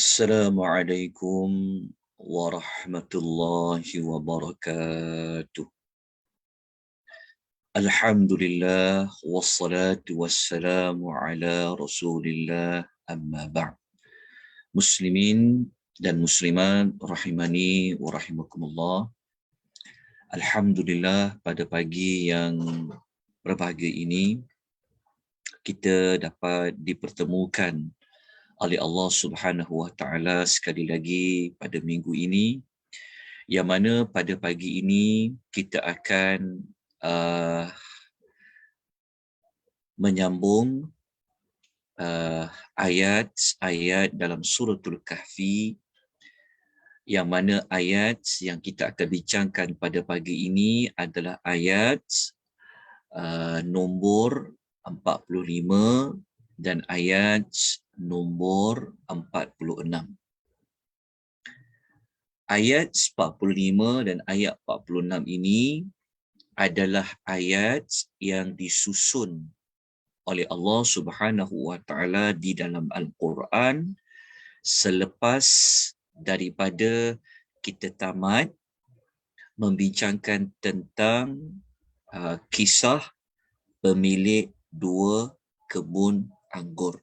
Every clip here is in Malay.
Assalamualaikum warahmatullahi wabarakatuh. Alhamdulillah wassalatu wassalamu ala Rasulillah amma ba'd. Muslimin dan muslimat rahimani wa rahimakumullah. Alhamdulillah pada pagi yang berbahagia ini kita dapat dipertemukan oleh Allah Subhanahu Wa Taala sekali lagi pada minggu ini, yang mana pada pagi ini kita akan menyambung ayat-ayat dalam suratul Kahfi, yang mana ayat yang kita akan bincangkan pada pagi ini adalah ayat nombor 45 dan ayat nombor 46. Ayat 45 dan ayat 46 ini adalah ayat yang disusun oleh Allah Subhanahu Wa Taala di dalam Al-Quran selepas daripada kita tamat membincangkan tentang kisah pemilik dua kebun anggur.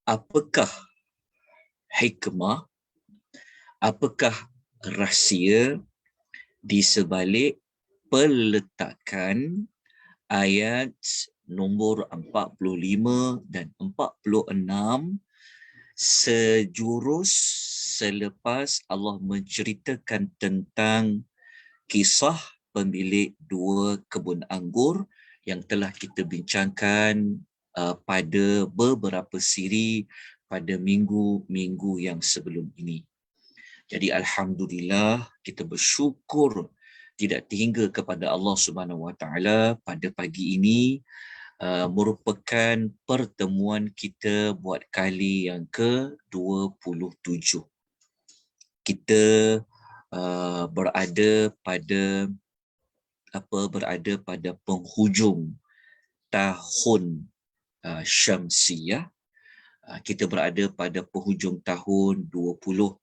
Apakah hikmah, apakah rahsia di sebalik peletakan ayat nombor 45 dan 46 sejurus selepas Allah menceritakan tentang kisah pemilik dua kebun anggur yang telah kita bincangkan pada beberapa siri pada minggu-minggu yang sebelum ini. Jadi alhamdulillah kita bersyukur tidak terhingga kepada Allah Subhanahu Wa Taala pada pagi ini merupakan pertemuan kita buat kali yang ke-27. Kita berada pada penghujung tahun Syamsiyah. Kita berada pada penghujung tahun 2021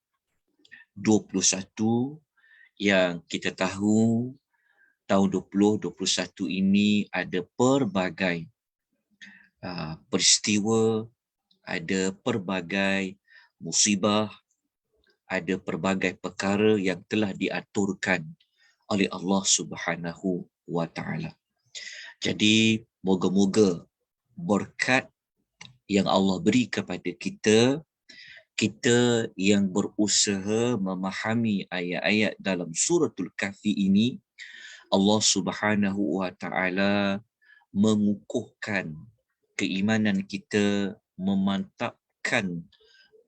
yang kita tahu tahun 2021 ini ada pelbagai peristiwa, ada pelbagai musibah, ada pelbagai perkara yang telah diaturkan oleh Allah Subhanahu Wa Taala. Jadi moga-moga berkat yang Allah beri kepada kita, kita yang berusaha memahami ayat-ayat dalam suratul Kahfi ini, Allah Subhanahu Wa Taala mengukuhkan keimanan kita, memantapkan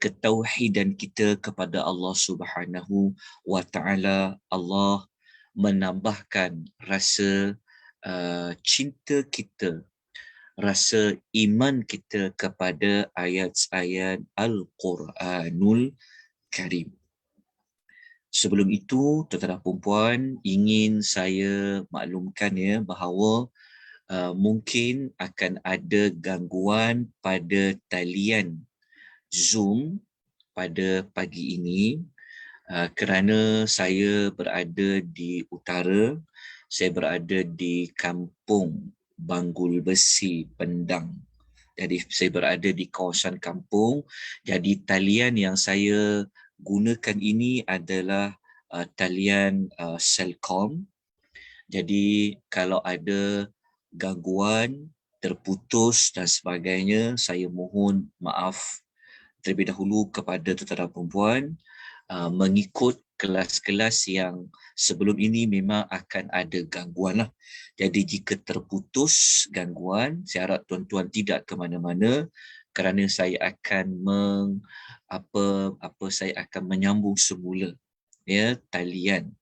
ketauhidan kita kepada Allah Subhanahu Wa Taala. Allah menambahkan rasa cinta kita, rasa iman kita kepada ayat-ayat Al-Quranul Karim. Sebelum itu, tuan-tuan dan puan-puan, ingin saya maklumkan bahawa mungkin akan ada gangguan pada talian Zoom pada pagi ini kerana saya berada di utara, saya berada di kampung Banggul Besi, Pendang. Jadi saya berada di kawasan kampung, jadi talian yang saya gunakan ini adalah talian Celcom. Jadi kalau ada gangguan, terputus dan sebagainya, saya mohon maaf terlebih dahulu kepada tuan-tuan dan puan-puan. Mengikut kelas-kelas yang sebelum ini memang akan ada gangguan lah. Jadi jika terputus gangguan, saya harap tuan-tuan tidak ke mana-mana kerana saya akan saya akan menyambung semula talian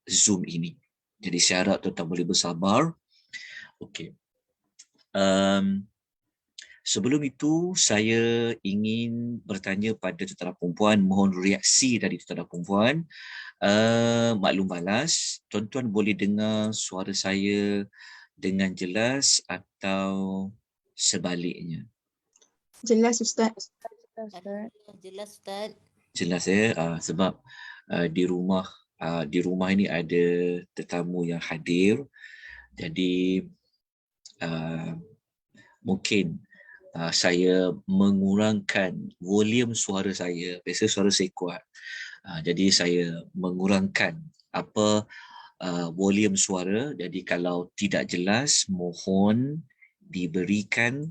Zoom ini. Jadi saya harap tuan-tuan boleh bersabar. Okey. Sebelum itu, saya ingin bertanya pada tuan-tuan dan puan-puan, mohon reaksi dari tuan-tuan dan puan-puan. Maklum balas, tuan-tuan boleh dengar suara saya dengan jelas atau sebaliknya? Jelas Ustaz. Jelas Ustaz. Jelas sebab di rumah ini ada tetamu yang hadir. Jadi mungkin saya mengurangkan volume suara saya. Biasa suara saya kuat. Jadi saya mengurangkan volume suara. Jadi kalau tidak jelas, mohon diberikan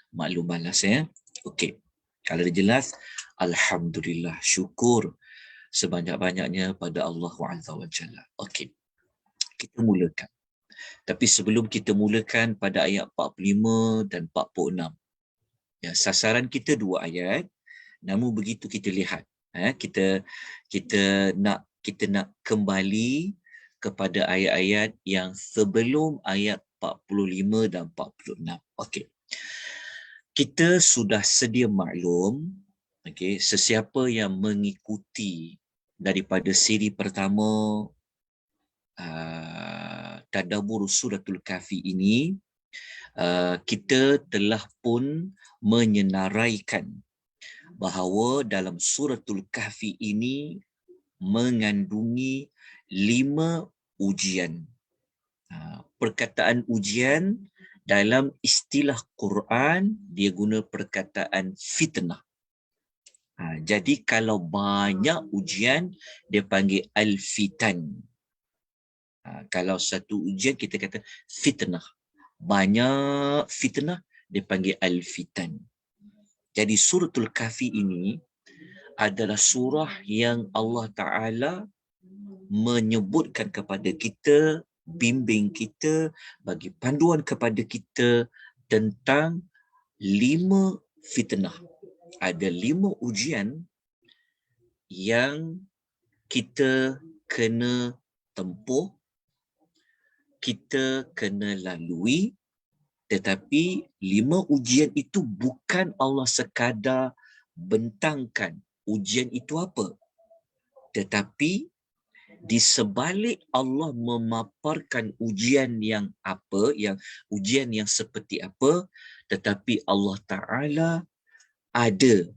maklum balas ya. Okey. Kalau dah jelas, alhamdulillah, syukur sebanyak-banyaknya pada Allah Azza wa Jalla. Okey. Kita mulakan. Tapi sebelum kita mulakan pada ayat 45 dan 46. Ya, sasaran kita 2 ayat. Namun begitu kita lihat, kita nak kembali kepada ayat-ayat yang sebelum ayat 45 dan 46. Okey. Kita sudah sedia maklum, sesiapa yang mengikuti daripada siri pertama Tadabbur Suratul Kahfi ini, kita telah pun menyenaraikan bahawa dalam Suratul Kahfi ini mengandungi 5 ujian. Perkataan ujian dalam istilah Quran, dia guna perkataan fitnah. Jadi kalau banyak ujian, dia panggil al-fitan. Kalau satu ujian, kita kata fitnah. Banyak fitnah, dia panggil al-fitan. Jadi Suratul Kahfi ini adalah surah yang Allah Ta'ala menyebutkan kepada kita, bimbing kita, bagi panduan kepada kita tentang 5 fitnah. Ada 5 ujian yang kita kena tempuh, kita kena lalui, tetapi 5 ujian itu bukan Allah sekadar bentangkan ujian itu apa, tetapi di sebalik Allah memaparkan ujian yang apa, ujian yang seperti apa, tetapi Allah Ta'ala ada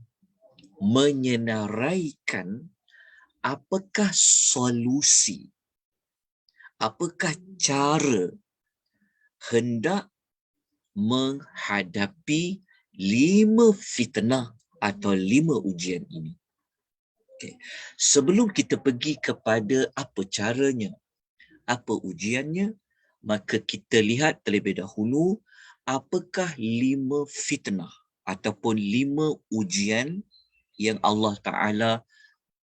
menyenaraikan apakah solusi, apakah cara hendak menghadapi 5 fitnah atau 5 ujian ini. Okay. Sebelum kita pergi kepada apa caranya, apa ujiannya, maka kita lihat terlebih dahulu apakah 5 fitnah ataupun 5 ujian yang Allah Ta'ala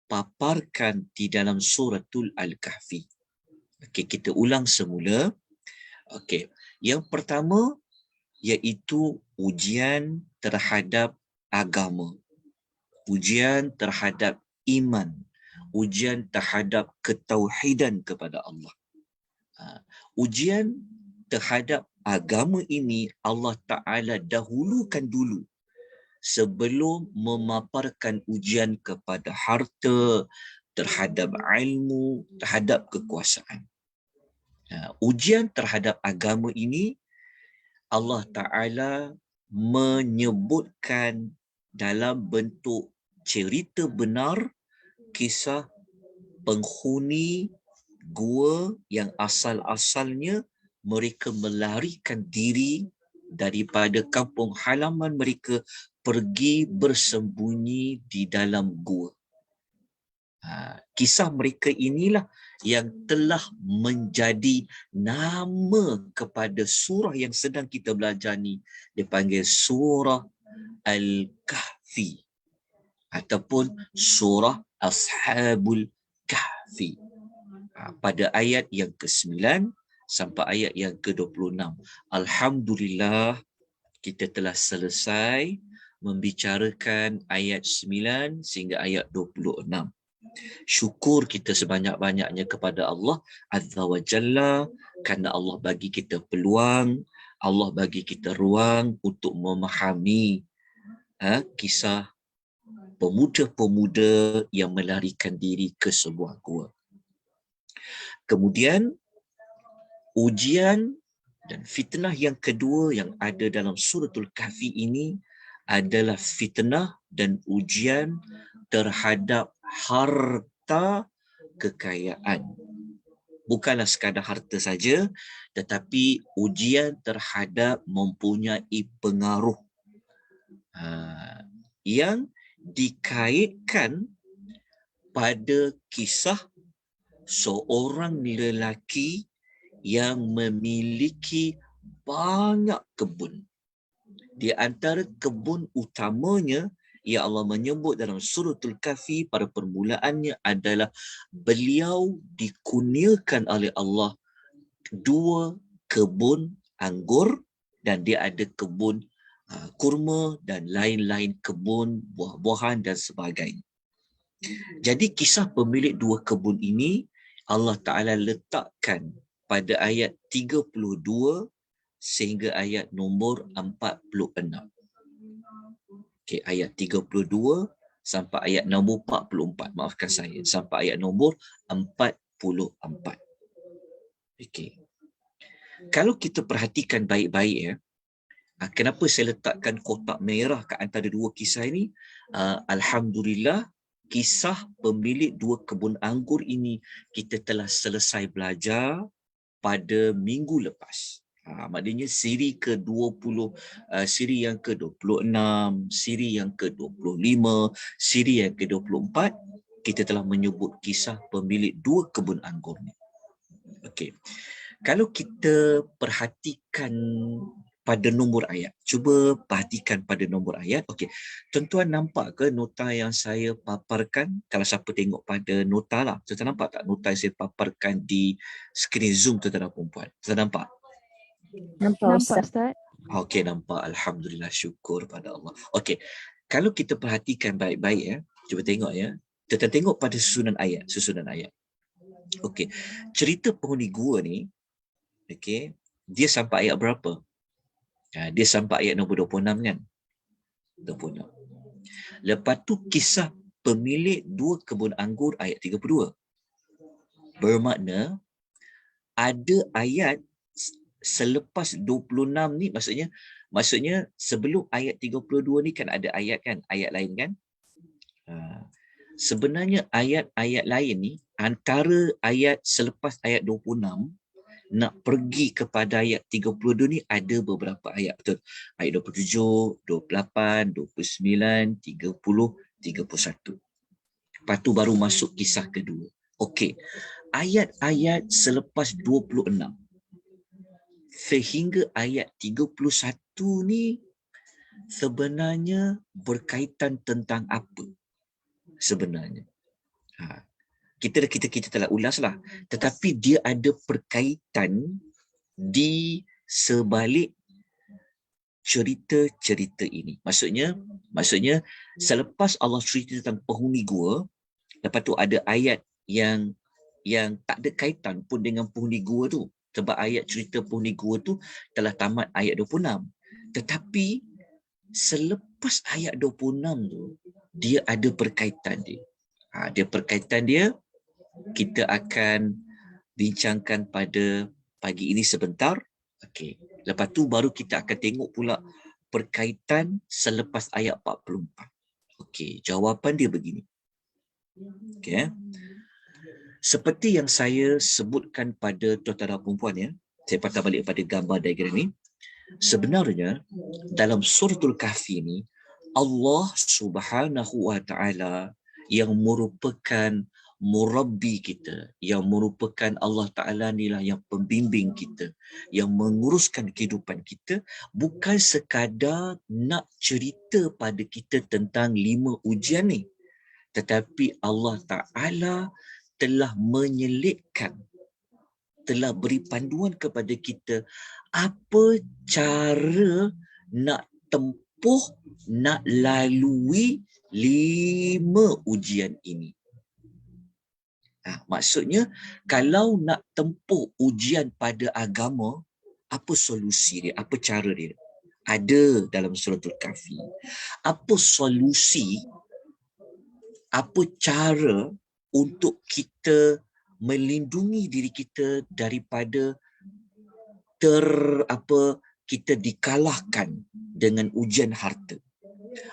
paparkan di dalam suratul Al-Kahfi. Okey, kita ulang semula. Okey, yang pertama iaitu ujian terhadap agama, ujian terhadap iman, ujian terhadap ketauhidan kepada Allah. Ujian terhadap agama ini Allah Ta'ala dahulukan dulu sebelum memaparkan ujian kepada harta, terhadap ilmu, terhadap kekuasaan. Ujian terhadap agama ini Allah Ta'ala menyebutkan dalam bentuk cerita benar kisah penghuni gua yang asal-asalnya mereka melarikan diri daripada kampung halaman mereka, pergi bersembunyi di dalam gua. Kisah mereka inilah yang telah menjadi nama kepada surah yang sedang kita belajar ni. Dipanggil surah Al-Kahfi ataupun surah Ashabul Kahfi. Pada ayat yang ke-9 sampai ayat yang ke-26. Alhamdulillah, kita telah selesai membicarakan ayat 9 sehingga ayat 26. Syukur kita sebanyak-banyaknya kepada Allah Azza wa Jalla kerana Allah bagi kita peluang, Allah bagi kita ruang untuk memahami kisah pemuda-pemuda yang melarikan diri ke sebuah gua. Kemudian ujian dan fitnah yang kedua yang ada dalam Suratul Kahfi ini adalah fitnah dan ujian terhadap harta kekayaan. Bukanlah sekadar harta saja, tetapi ujian terhadap mempunyai pengaruh yang dikaitkan pada kisah seorang lelaki yang memiliki banyak kebun. Di antara kebun utamanya yang Allah menyebut dalam suratul Kahfi pada permulaannya adalah beliau dikurniakan oleh Allah 2 kebun anggur dan dia ada kebun kurma dan lain-lain kebun buah-buahan dan sebagainya. Jadi kisah pemilik 2 kebun ini Allah Ta'ala letakkan pada ayat 32 sehingga ayat nombor 46. Okey, ayat 32 sampai ayat nombor 44. Maafkan saya, sampai ayat nombor 44. Okey. Kalau kita perhatikan baik-baik ya, kenapa saya letakkan kotak merah ke antara 2 kisah ini? Alhamdulillah, kisah pemilik 2 kebun anggur ini kita telah selesai belajar pada minggu lepas. Maknanya siri ke-20, siri yang ke-26, siri yang ke-25, siri yang ke-24, kita telah menyebut kisah pemilik 2 kebun anggur ni. Okey. Kalau kita perhatikan pada nombor ayat, cuba perhatikan pada nombor ayat. Okey. Tuan-tuan nampak ke nota yang saya paparkan? Kalau siapa tengok pada nota lah. Tuan-tuan nampak tak nota yang saya paparkan di skrin Zoom tuan-tuan dan puan-puan? Tuan-tuan nampak? Nampak Ustaz. Okey, nampak. Alhamdulillah, syukur pada Allah. Okey, kalau kita perhatikan baik-baik ya, cuba tengok ya. Kita tengok pada susunan ayat. Okey, cerita penghuni gua ni, okey, dia sampai ayat berapa? Dia sampai ayat nombor 26 kan? 26. Lepas tu kisah pemilik 2 kebun anggur ayat 32. Bermakna ada ayat selepas 26 ni, maksudnya sebelum ayat 32 ni kan ada ayat kan, ayat lain kan. Sebenarnya ayat-ayat lain ni antara ayat selepas ayat 26 nak pergi kepada ayat 32 ni ada beberapa ayat, betul. Ayat 27, 28, 29, 30, 31. Lepas tu baru masuk kisah kedua. Okey. Ayat-ayat selepas 26 sehingga ayat 31 ni sebenarnya berkaitan tentang apa sebenarnya? Kita telah ulaslah, tetapi dia ada perkaitan di sebalik cerita-cerita ini. Maksudnya selepas Allah cerita tentang penghuni gua, lepas tu ada ayat yang tak ada kaitan pun dengan penghuni gua tu. Sebab ayat cerita penghuni gua tu telah tamat ayat 26. Tetapi selepas ayat 26 tu, dia ada perkaitan dia. Dia perkaitan dia, kita akan bincangkan pada pagi ini sebentar. Okey. Lepas tu baru kita akan tengok pula perkaitan selepas ayat 44. Okey, jawapan dia begini. Okey. Seperti yang saya sebutkan pada tuan-tuan dan puan-puan ya, saya patah balik pada gambar diagram ni. Sebenarnya dalam suratul Kahfi ni Allah Subhanahu wa taala yang merupakan murabbi kita, yang merupakan Allah Ta'ala inilah yang pembimbing kita, yang menguruskan kehidupan kita, bukan sekadar nak cerita pada kita tentang 5 ujian ni, tetapi Allah Ta'ala telah menyelitkan, telah beri panduan kepada kita apa cara nak tempuh, nak lalui 5 ujian ini. Maksudnya kalau nak tempuh ujian pada agama, apa solusi dia, apa cara dia? Ada dalam suratul Kahfi. Apa solusi, apa cara untuk kita melindungi diri kita daripada kita dikalahkan dengan ujian harta.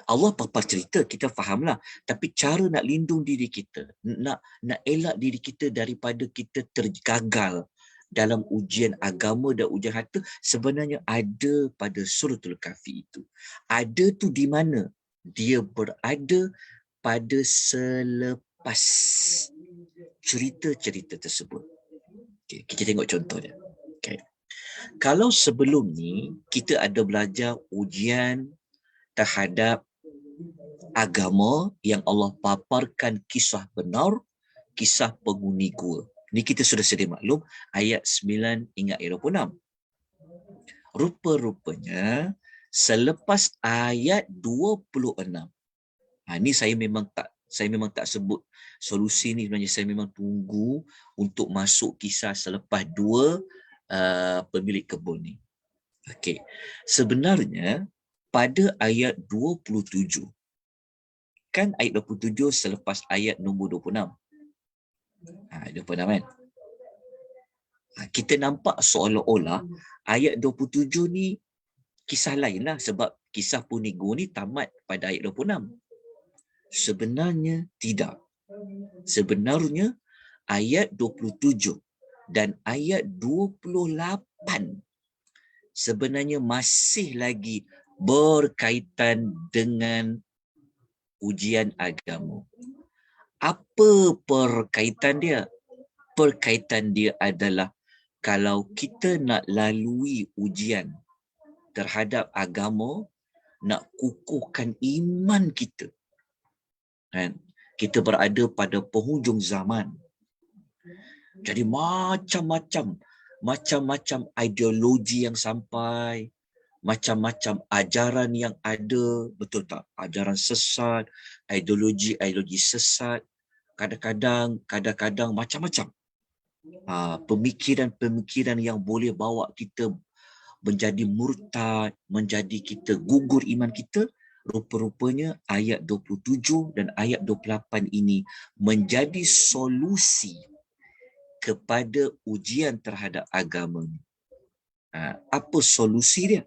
Allah papar cerita, kita fahamlah. Tapi cara nak lindung diri kita, nak elak diri kita daripada kita tergagal dalam ujian agama dan ujian harta, sebenarnya ada pada suratul Kahfi itu. Ada tu di mana? Dia berada pada selepas cerita-cerita tersebut. Okay, kita tengok contoh dia. Okay. Kalau sebelum ni kita ada belajar ujian terhadap agama yang Allah paparkan kisah benar, kisah penghuni gua. Ni kita sudah sedia maklum ayat 9 hingga ayat 26. Rupa-rupanya selepas ayat 26. Ni saya memang tak sebut solusi ni, sebenarnya saya memang tunggu untuk masuk kisah selepas dua pemilik kebun ni. Okey. Sebenarnya pada ayat 27, kan ayat 27 selepas ayat nombor 26. 26 kan? Kita nampak seolah-olah ayat 27 ni kisah lain lah, sebab kisah Punigo ni tamat pada ayat 26. Sebenarnya tidak. Sebenarnya ayat 27 dan ayat 28 sebenarnya masih lagi berkaitan dengan ujian agama. Apa perkaitan dia? Perkaitan dia adalah kalau kita nak lalui ujian terhadap agama, nak kukuhkan iman kita, kan? Kita berada pada penghujung zaman. Jadi macam-macam ideologi yang sampai, macam-macam ajaran yang ada, betul tak? Ajaran sesat, ideologi sesat, kadang-kadang macam-macam. Pemikiran-pemikiran yang boleh bawa kita menjadi murtad, menjadi kita gugur iman kita. Rupa-rupanya ayat 27 dan ayat 28 ini menjadi solusi kepada ujian terhadap agama. Apa solusi dia?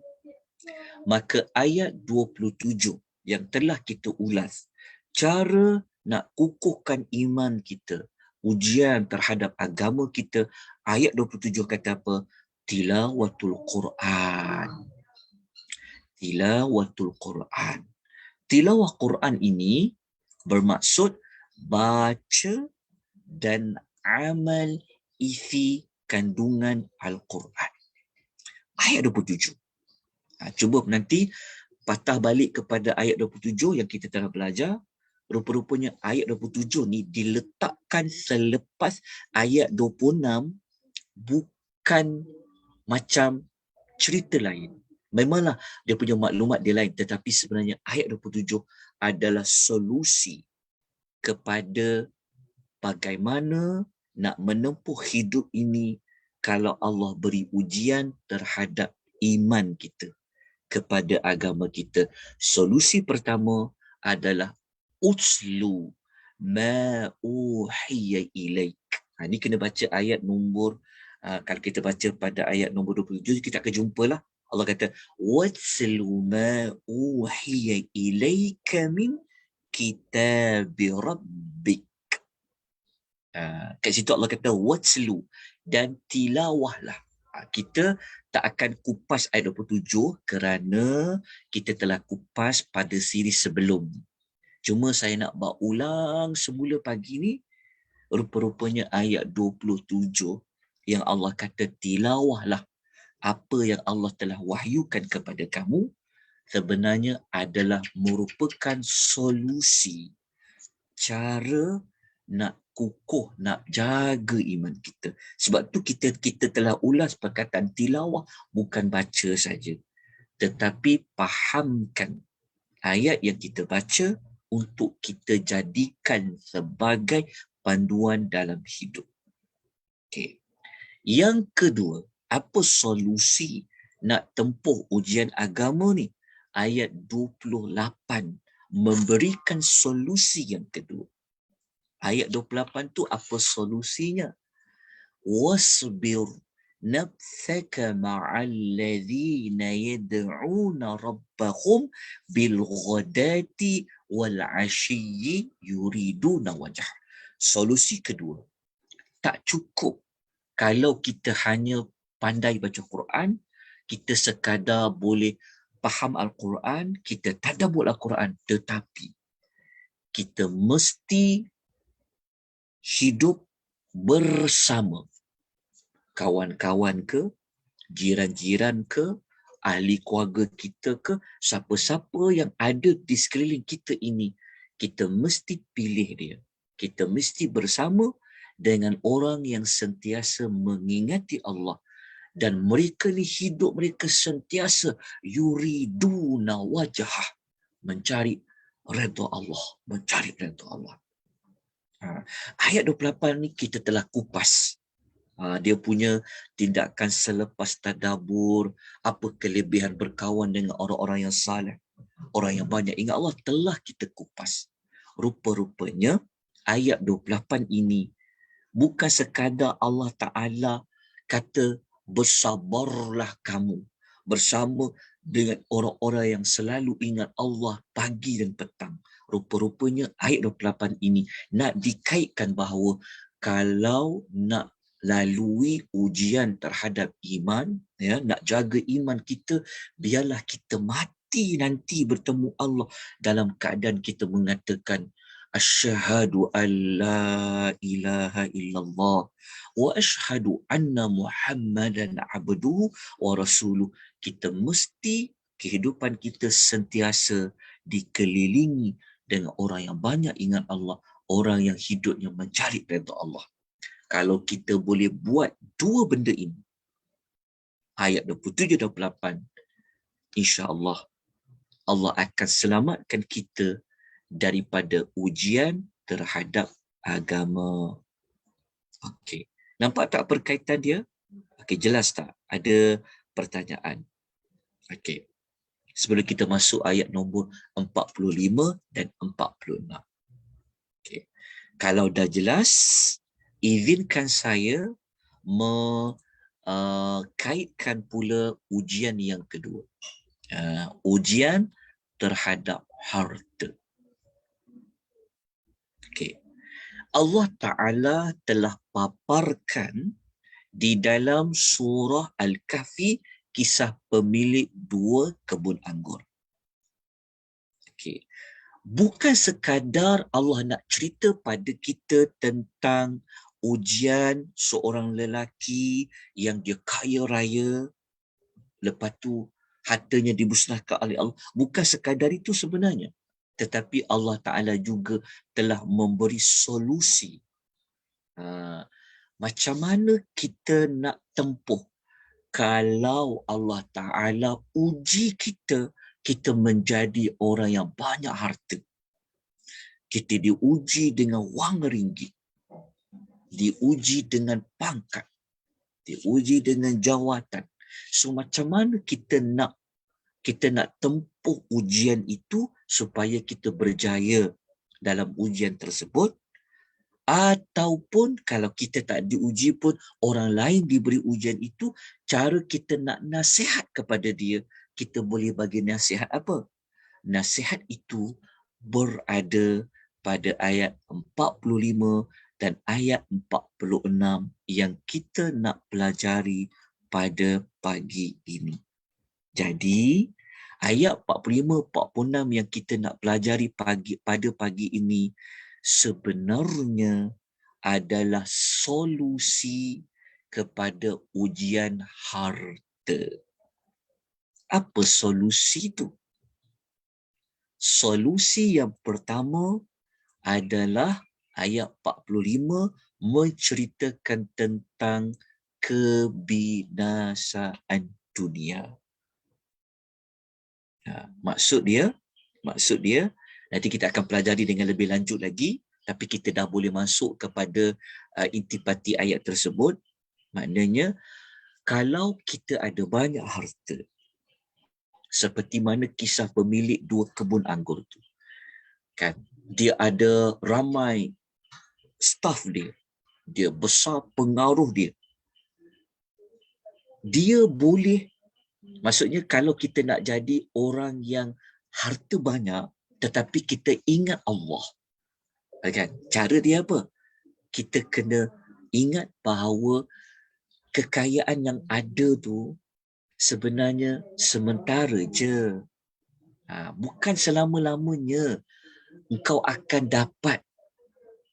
Maka ayat 27 yang telah kita ulas, cara nak kukuhkan iman kita, ujian terhadap agama kita, ayat 27 kata apa? Tilawatul Quran. Tilawatul Quran. Tilawah Quran ini bermaksud baca dan amal isi kandungan Al-Quran. Ayat 27. Cuba nanti patah balik kepada ayat 27 yang kita telah belajar. Rupa-rupanya ayat 27 ni diletakkan selepas ayat 26, bukan macam cerita lain. Memanglah dia punya maklumat dia lain, tetapi sebenarnya ayat 27 adalah solusi kepada bagaimana nak menempuh hidup ini kalau Allah beri ujian terhadap iman kita kepada agama kita. Solusi pertama adalah utslu ma uhiya ilaik. Ni kena baca ayat nombor, kalau kita baca pada ayat nombor 27, kita akan jumpalah. Allah kata, watslu ma uhiya ilaika min kitabi rabbik. Kat situ Allah kata watslu, dan tilawahlah. Kita tak akan kupas ayat 27 kerana kita telah kupas pada siri sebelum. Cuma saya nak buat ulang semula pagi ni. Rupa-rupanya ayat 27 yang Allah kata tilawahlah apa yang Allah telah wahyukan kepada kamu, sebenarnya adalah merupakan solusi cara nak kukuh, nak jaga iman kita. Sebab tu kita telah ulas perkataan tilawah, bukan baca saja, tetapi fahamkan ayat yang kita baca untuk kita jadikan sebagai panduan dalam hidup. Okay. Yang kedua, apa solusi nak tempuh ujian agama ni? Ayat 28 memberikan solusi yang kedua. Ayat 28 tu apa solusinya? Wasbir nabthaka ma'al ladzina yad'una rabbahum bil ghadati wal 'ashiyyi yuriduna wajh. Solusi kedua, tak cukup kalau kita hanya pandai baca Quran, kita sekadar boleh faham Al-Quran, kita tadabbur Al-Quran, tetapi kita mesti hidup bersama kawan-kawan ke, jiran-jiran ke, ahli keluarga kita ke, siapa-siapa yang ada di sekeliling kita ini, kita mesti pilih dia. Kita mesti bersama dengan orang yang sentiasa mengingati Allah, dan mereka ni hidup mereka sentiasa yuriduna wajah, mencari redha Allah, mencari redha Allah. Ayat 28 ni kita telah kupas. Dia punya tindakan selepas tadabbur, apa kelebihan berkawan dengan orang-orang yang saleh, orang yang banyak ingat Allah, telah kita kupas. Rupa-rupanya ayat 28 ini bukan sekadar Allah Ta'ala kata bersabarlah kamu bersama dengan orang-orang yang selalu ingat Allah pagi dan petang. Rupa-rupanya ayat 28 ini nak dikaitkan bahawa kalau nak lalui ujian terhadap iman, ya, nak jaga iman kita, biarlah kita mati nanti bertemu Allah dalam keadaan kita mengatakan asyhadu an la ilaha illallah wa asyhadu anna Muhammadan abduhu wa rasuluh. Kita mesti kehidupan kita sentiasa dikelilingi dengan orang yang banyak ingat Allah, orang yang hidupnya mencari redha Allah. Kalau kita boleh buat dua benda ini, ayat 27-28, insya-Allah Allah akan selamatkan kita daripada ujian terhadap agama. Okey. Nampak tak perkaitan dia? Okey, jelas tak? Ada pertanyaan? Okey. Sebelum kita masuk ayat nombor 45 dan 46. Okey. Kalau dah jelas, izinkan saya kaitkan pula ujian yang kedua. Ujian terhadap harta. Okay. Allah Ta'ala telah paparkan di dalam surah Al-Kahfi kisah pemilik dua kebun anggur. Okay. Bukan sekadar Allah nak cerita pada kita tentang ujian seorang lelaki yang dia kaya raya, lepas tu hartanya dimusnahkan oleh Allah. Bukan sekadar itu sebenarnya. Tetapi Allah Ta'ala juga telah memberi solusi. Macam mana kita nak tempuh kalau Allah Ta'ala uji kita, kita menjadi orang yang banyak harta. Kita diuji dengan wang ringgit, diuji dengan pangkat, diuji dengan jawatan. So macam mana kita nak tempuh ujian itu supaya kita berjaya dalam ujian tersebut? Ataupun kalau kita tak diuji pun, orang lain diberi ujian itu, cara kita nak nasihat kepada dia, kita boleh bagi nasihat apa? Nasihat itu berada pada ayat 45 dan ayat 46 yang kita nak pelajari pada pagi ini. Jadi, ayat 45-46 yang kita nak pelajari pada pagi ini sebenarnya adalah solusi kepada ujian harta. Apa solusi itu? Solusi yang pertama adalah ayat 45 menceritakan tentang kebinasaan dunia. Maksud dia nanti kita akan pelajari dengan lebih lanjut lagi, tapi kita dah boleh masuk kepada intipati ayat tersebut. Maknanya kalau kita ada banyak harta, seperti mana kisah pemilik dua kebun anggur tu, kan, dia ada ramai staf dia besar pengaruh dia, dia boleh, maksudnya kalau kita nak jadi orang yang harta banyak tetapi kita ingat Allah, kan? Cara dia apa? Kita kena ingat bahawa kekayaan yang ada tu sebenarnya sementara je. Bukan selama-lamanya engkau akan dapat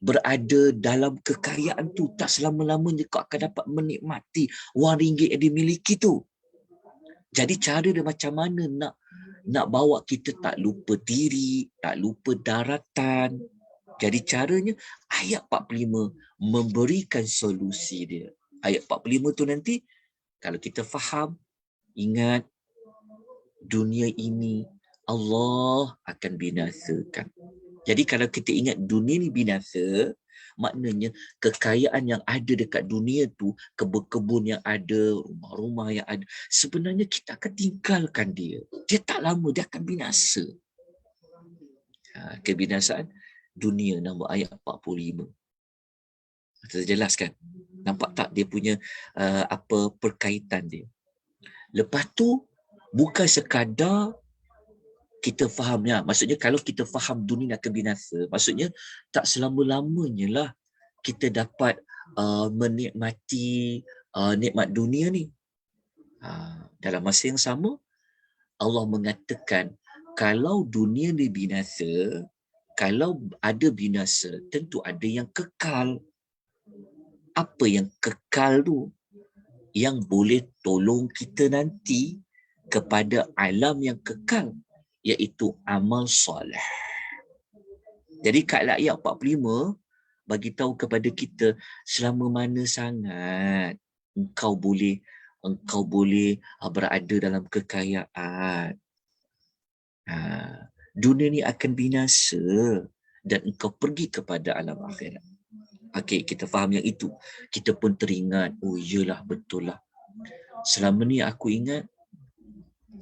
berada dalam kekayaan tu. Tak selama-lamanya kau akan dapat menikmati wang ringgit yang dimiliki tu. Jadi cara dia macam mana nak bawa kita tak lupa diri, tak lupa daratan. Jadi caranya ayat 45 memberikan solusi dia. Ayat 45 tu nanti kalau kita faham, ingat dunia ini Allah akan binasakan. Jadi kalau kita ingat dunia ni binasa, maknanya kekayaan yang ada dekat dunia tu, kebun-kebun yang ada, rumah-rumah yang ada, sebenarnya kita akan tinggalkan dia. Dia tak lama, dia akan binasa. Kebinasaan dunia, nombor ayat 45. Terjelas kan? Nampak tak dia punya apa perkaitan dia? Lepas tu, bukan sekadar kita faham, ya. Maksudnya kalau kita faham dunia akan binasa, maksudnya tak selama-lamanya lah kita dapat menikmati nikmat dunia ni. Dalam masa yang sama, Allah mengatakan kalau dunia ni binasa, kalau ada binasa, tentu ada yang kekal. Apa yang kekal tu? Yang boleh tolong kita nanti kepada alam yang kekal, iaitu amal soleh. Jadi kat ayat 45 bagi tahu kepada kita selama mana sangat engkau boleh berada dalam kekayaan. Dunia ni akan binasa dan engkau pergi kepada alam akhirat. Okey, kita faham yang itu. Kita pun teringat, oh iyalah, betul lah. Selama ni aku ingat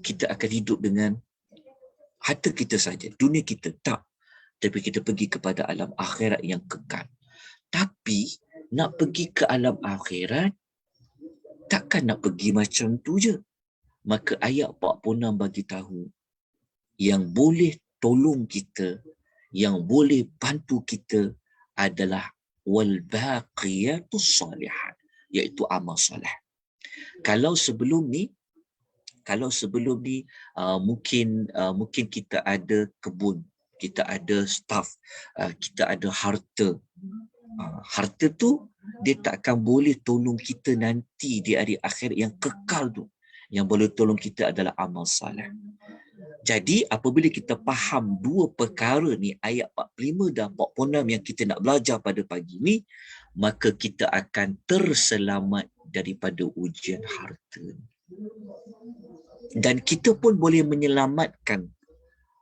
kita akan hidup dengan harta kita saja, dunia kita tak. Tapi kita pergi kepada alam akhirat yang kekal. Tapi nak pergi ke alam akhirat, takkan nak pergi macam tu je. Maka ayat 46 bagi tahu yang boleh tolong kita, yang boleh bantu kita adalah wal baqiyatus salihat, iaitu amal soleh. Kalau sebelum ni mungkin kita ada kebun, kita ada staff, kita ada harta. Harta tu dia tak akan boleh tolong kita nanti di hari akhir yang kekal tu. Yang boleh tolong kita adalah amal soleh. Jadi apabila kita faham dua perkara ni, ayat 45 dan 46 yang kita nak belajar pada pagi ni, maka kita akan terselamat daripada ujian harta. Dan kita pun boleh menyelamatkan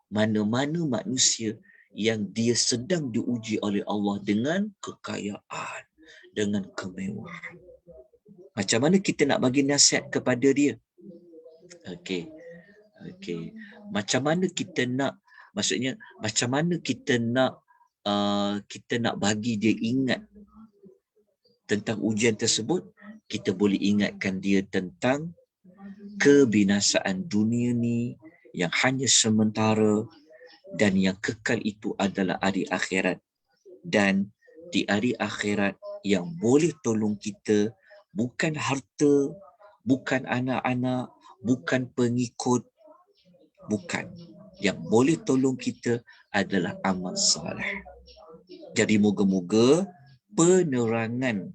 mana-mana manusia yang dia sedang diuji oleh Allah dengan kekayaan, dengan kemewahan. Macam mana kita nak bagi nasihat kepada dia? Okey. Macam mana kita nak, maksudnya macam mana kita nak bagi dia ingat tentang ujian tersebut? Kita boleh ingatkan dia tentang kebinasaan dunia ni yang hanya sementara dan yang kekal itu adalah hari akhirat. Dan di hari akhirat yang boleh tolong kita bukan harta, bukan anak-anak, bukan pengikut, bukan. Yang boleh tolong kita adalah amal soleh. Jadi moga-moga penerangan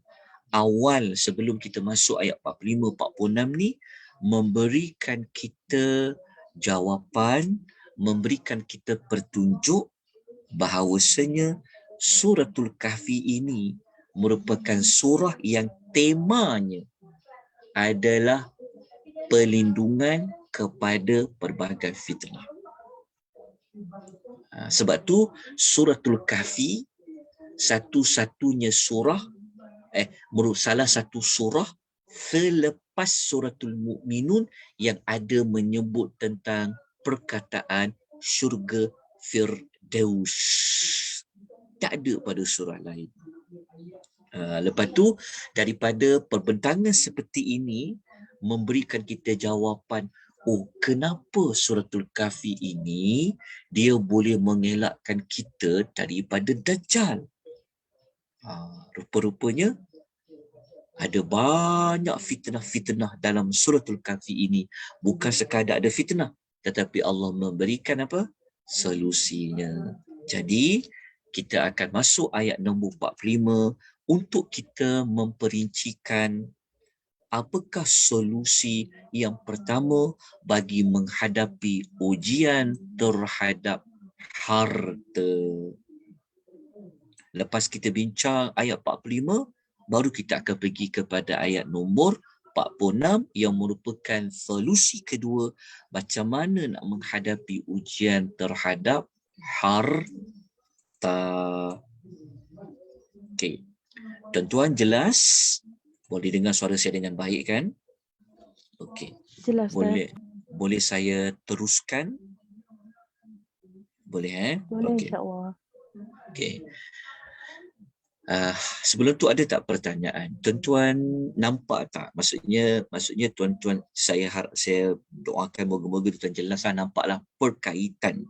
awal sebelum kita masuk ayat 45-46 ni memberikan kita jawapan, memberikan kita petunjuk bahawasanya suratul Kahfi ini merupakan surah yang temanya adalah perlindungan kepada pelbagai fitnah. Sebab tu suratul Kahfi satu-satunya surah salah satu surah selepas suratul Mu'minun yang ada menyebut tentang perkataan syurga Firdaus. Tak ada pada surah lain. Lepas tu daripada perbentangan seperti ini, memberikan kita jawapan, oh kenapa suratul Kahfi ini dia boleh mengelakkan kita daripada Dajjal. Rupa-rupanya ada banyak fitnah-fitnah dalam suratul Kahfi ini. Bukan sekadar ada fitnah, tetapi Allah memberikan apa? Solusinya. Jadi, kita akan masuk ayat nombor 45 untuk kita memperincikan apakah solusi yang pertama bagi menghadapi ujian terhadap harta. Lepas kita bincang ayat 45, baru kita akan pergi kepada ayat nombor 46 yang merupakan solusi kedua macam mana nak menghadapi ujian terhadap harta. Okey. Tuan-tuan jelas? Boleh dengar suara saya dengan baik kan? Okey. Jelas, Ustaz. Boleh saya teruskan? Boleh Boleh, Okey. insya-Allah. Okey. Sebelum tu ada tak pertanyaan? Tuan-tuan nampak tak? Maksudnya tuan-tuan saya doakan moga-moga tuan jelaslah, nampaklah perkaitan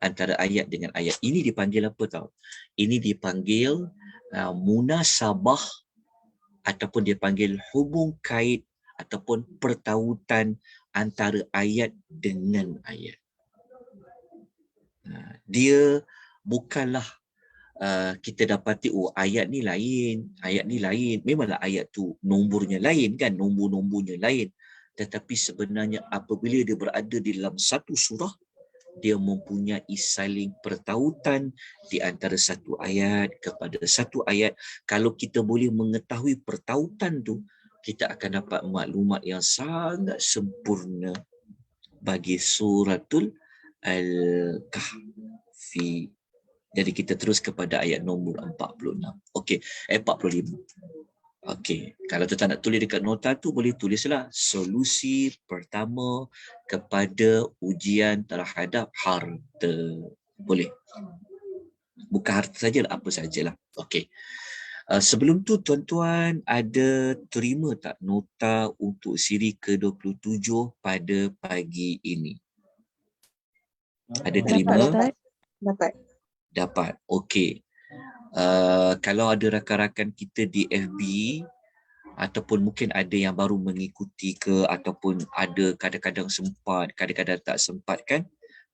antara ayat dengan ayat. Ini dipanggil apa tahu? Ini dipanggil munasabah ataupun dia panggil hubung kait ataupun pertautan antara ayat dengan ayat. Dia bukanlah kita dapati ayat ni lain. Memanglah ayat tu nombornya lain kan, nombor-nombornya lain. Tetapi sebenarnya apabila dia berada di dalam satu surah, dia mempunyai saling pertautan di antara satu ayat kepada satu ayat. Kalau kita boleh mengetahui pertautan tu, kita akan dapat maklumat yang sangat sempurna bagi suratul Al-Kahfi. Jadi kita terus kepada ayat nombor 46. Okey, 45. Okey, kalau tuan nak tulis dekat nota tu boleh tulislah solusi pertama kepada ujian terhadap harta. Boleh. Bukan harta sajalah, apa sajalah. Okey. Sebelum tu tuan-tuan ada terima tak nota untuk siri ke-27 pada pagi ini? Ada terima? Dapat. Okey. Kalau ada rakan-rakan kita di FB ataupun mungkin ada yang baru mengikuti ke ataupun ada kadang-kadang sempat, kadang-kadang tak sempat kan,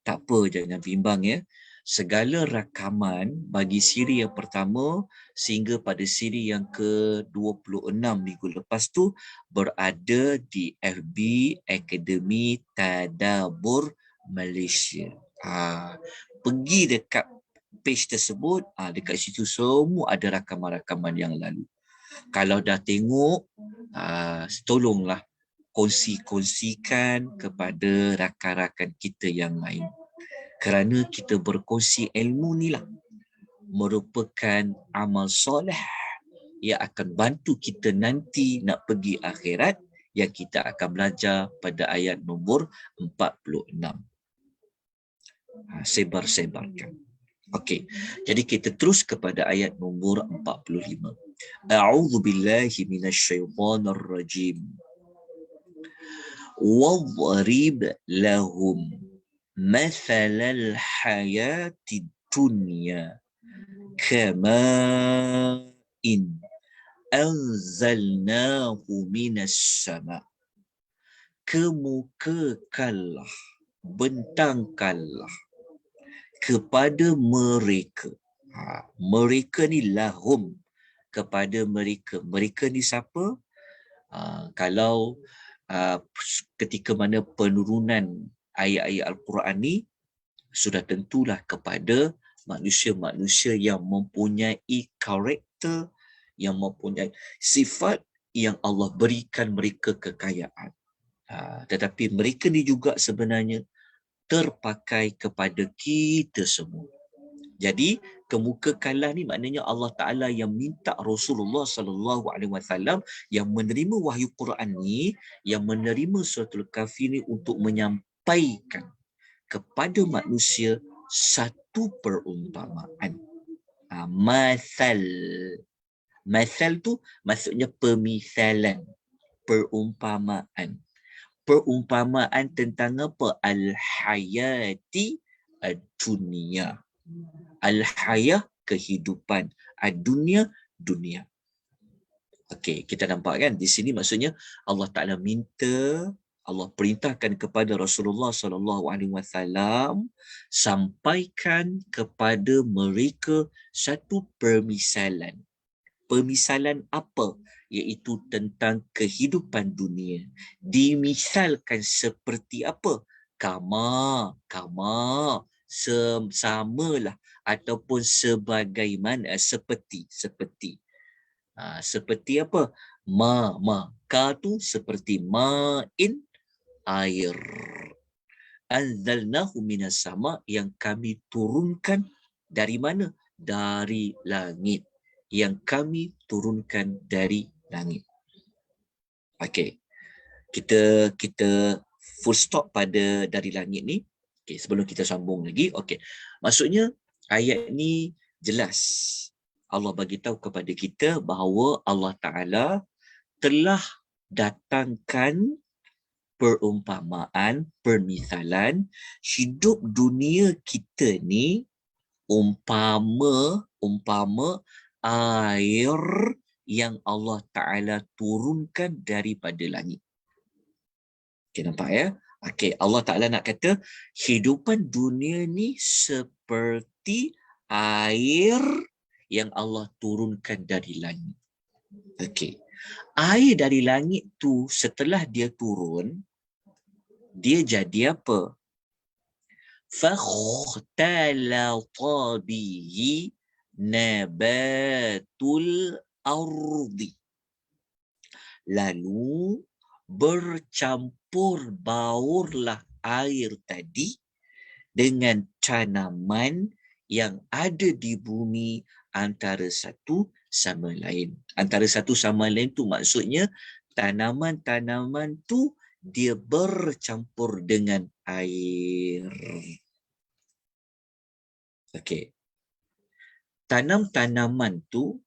tak apa, jangan bimbang ya. Segala rakaman bagi siri yang pertama sehingga pada siri yang ke-26 minggu lepas tu berada di FB Akademi Tadabbur Malaysia. Pergi dekat page tersebut, dekat situ semua ada rakaman-rakaman yang lalu. Kalau dah tengok, tolonglah kongsikan kepada rakan-rakan kita yang lain. Kerana kita berkongsi ilmu ni lah merupakan amal soleh yang akan bantu kita nanti nak pergi akhirat, yang kita akan belajar pada ayat nombor 46. Sebar-sebarkan. Okey, jadi kita terus kepada ayat nombor 45. A'udzu billahi minasyaitonir rajim. Wadrib lahum mathalal hayatid dunya kama'in anzalnahu minas sama'. Kemukakanlah, bentangkanlah kepada mereka. Mereka ni lahum, kepada mereka. Mereka ni siapa? Kalau ketika mana penurunan ayat-ayat Al-Quran ni, sudah tentulah kepada manusia-manusia yang mempunyai karakter, yang mempunyai sifat yang Allah berikan mereka kekayaan. Tetapi mereka ni juga sebenarnya terpakai kepada kita semua. Jadi kemukakanlah ni maknanya Allah Taala yang minta Rasulullah sallallahu alaihi wasallam yang menerima wahyu Quran ni, yang menerima suratul Kahfi ni untuk menyampaikan kepada manusia satu perumpamaan. Masal tu maksudnya pemisalan. perumpamaan. Perumpamaan tentang apa? Al-hayati ad-dunia. Al-hayah, kehidupan. Ad-dunia, dunia. Okey, kita nampak kan di sini maksudnya Allah Taala minta, Allah perintahkan kepada Rasulullah sallallahu alaihi wasallam sampaikan kepada mereka satu permisalan. Permisalan apa? Iaitu tentang kehidupan dunia. Dimisalkan seperti apa? Kama, samalah ataupun sebagaimana, seperti. Seperti apa? Ka tu seperti ma'in, air. Anzalnahu minas sama, yang kami turunkan dari mana? Dari langit. Yang kami turunkan dari langit. Okey. Kita full stop pada dari langit ni. Okey, sebelum kita sambung lagi. Okey. Maksudnya ayat ni jelas. Allah bagi tahu kepada kita bahawa Allah Taala telah datangkan perumpamaan, permisalan hidup dunia kita ni umpama air yang Allah Taala turunkan daripada langit. Okey, nampak ya? Okey, Allah Taala nak kata hidupan dunia ni seperti air yang Allah turunkan dari langit. Okey. Air dari langit tu setelah dia turun, dia jadi apa? Fakhtalata bihi nabatul ardi. Lalu bercampur baurlah air tadi dengan tanaman yang ada di bumi antara satu sama lain. Antara satu sama lain tu maksudnya tanaman-tanaman tu dia bercampur dengan air. Okey. Tanaman tu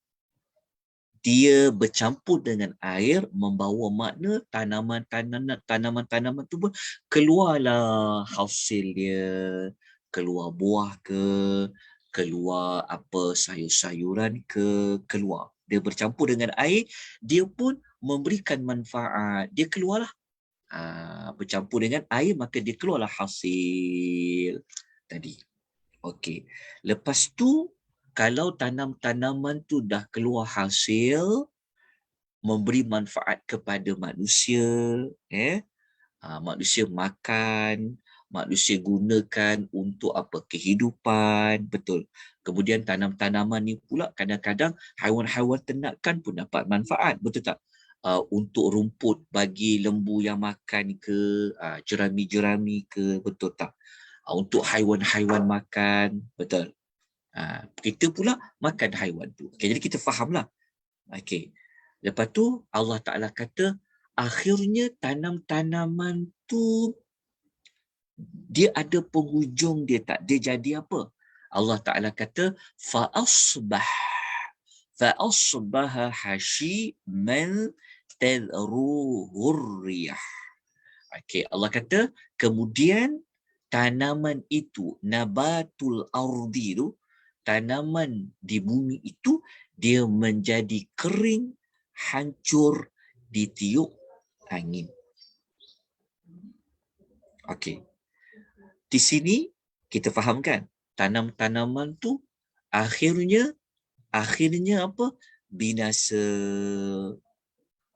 dia bercampur dengan air membawa makna tanaman-tanaman tu pun keluarlah hasil dia, keluar buah ke, keluar apa sayur-sayuran ke, keluar. Dia bercampur dengan air, dia pun memberikan manfaat. Dia keluarlah. Bercampur dengan air maka dia keluarlah hasil tadi. Okey. Lepas tu kalau tanam-tanaman tu dah keluar hasil, memberi manfaat kepada manusia, manusia makan, manusia gunakan untuk apa? Kehidupan, betul. Kemudian tanam-tanaman ni pula kadang-kadang haiwan-haiwan ternakan pun dapat manfaat, betul tak? Untuk rumput bagi lembu yang makan ke, jerami-jerami ke, betul tak? Untuk haiwan-haiwan makan, betul. Kita pula makan haiwan tu. Okay, jadi kita fahamlah. Okay. Lepas tu Allah Ta'ala kata akhirnya tanam-tanaman tu dia ada penghujung dia tak? Dia jadi apa? Allah Ta'ala kata fa'asbaha hashiman tadruhur riyah. Okey, Allah kata kemudian tanaman itu, nabatul ardi tu, tanaman di bumi itu dia menjadi kering, hancur, ditiup angin. Okey. Di sini kita fahamkan tanam-tanaman tu akhirnya apa? Binasa.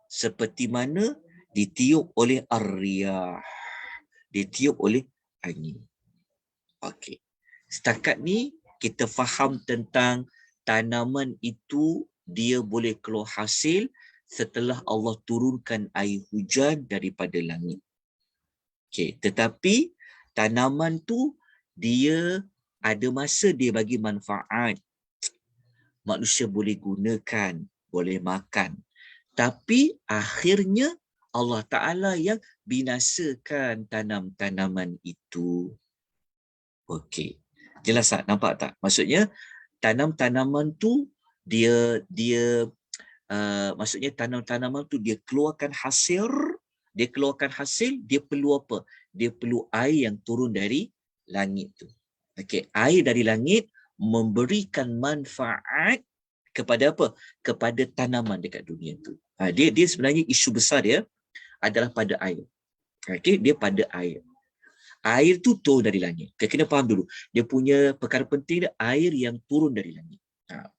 Seperti mana ditiup oleh ar-riyah. Ditiup oleh angin. Okey. Setakat ni kita faham tentang tanaman itu dia boleh keluar hasil setelah Allah turunkan air hujan daripada langit. Okey, tetapi tanaman tu dia ada masa dia bagi manfaat. Manusia boleh gunakan, boleh makan. Tapi akhirnya Allah Ta'ala yang binasakan tanam-tanaman itu. Okey. Jelas tak? Nampak tak? Maksudnya tanam-tanaman tu dia maksudnya tanam-tanaman tu dia keluarkan hasil, dia perlu apa? Dia perlu air yang turun dari langit tu. Okey, air dari langit memberikan manfaat kepada apa? Kepada tanaman dekat dunia tu. Dia sebenarnya isu besar dia adalah pada air. Okey, dia pada air. Air tu turun dari langit. Kita kena faham dulu. Dia punya perkara penting dia air yang turun dari langit.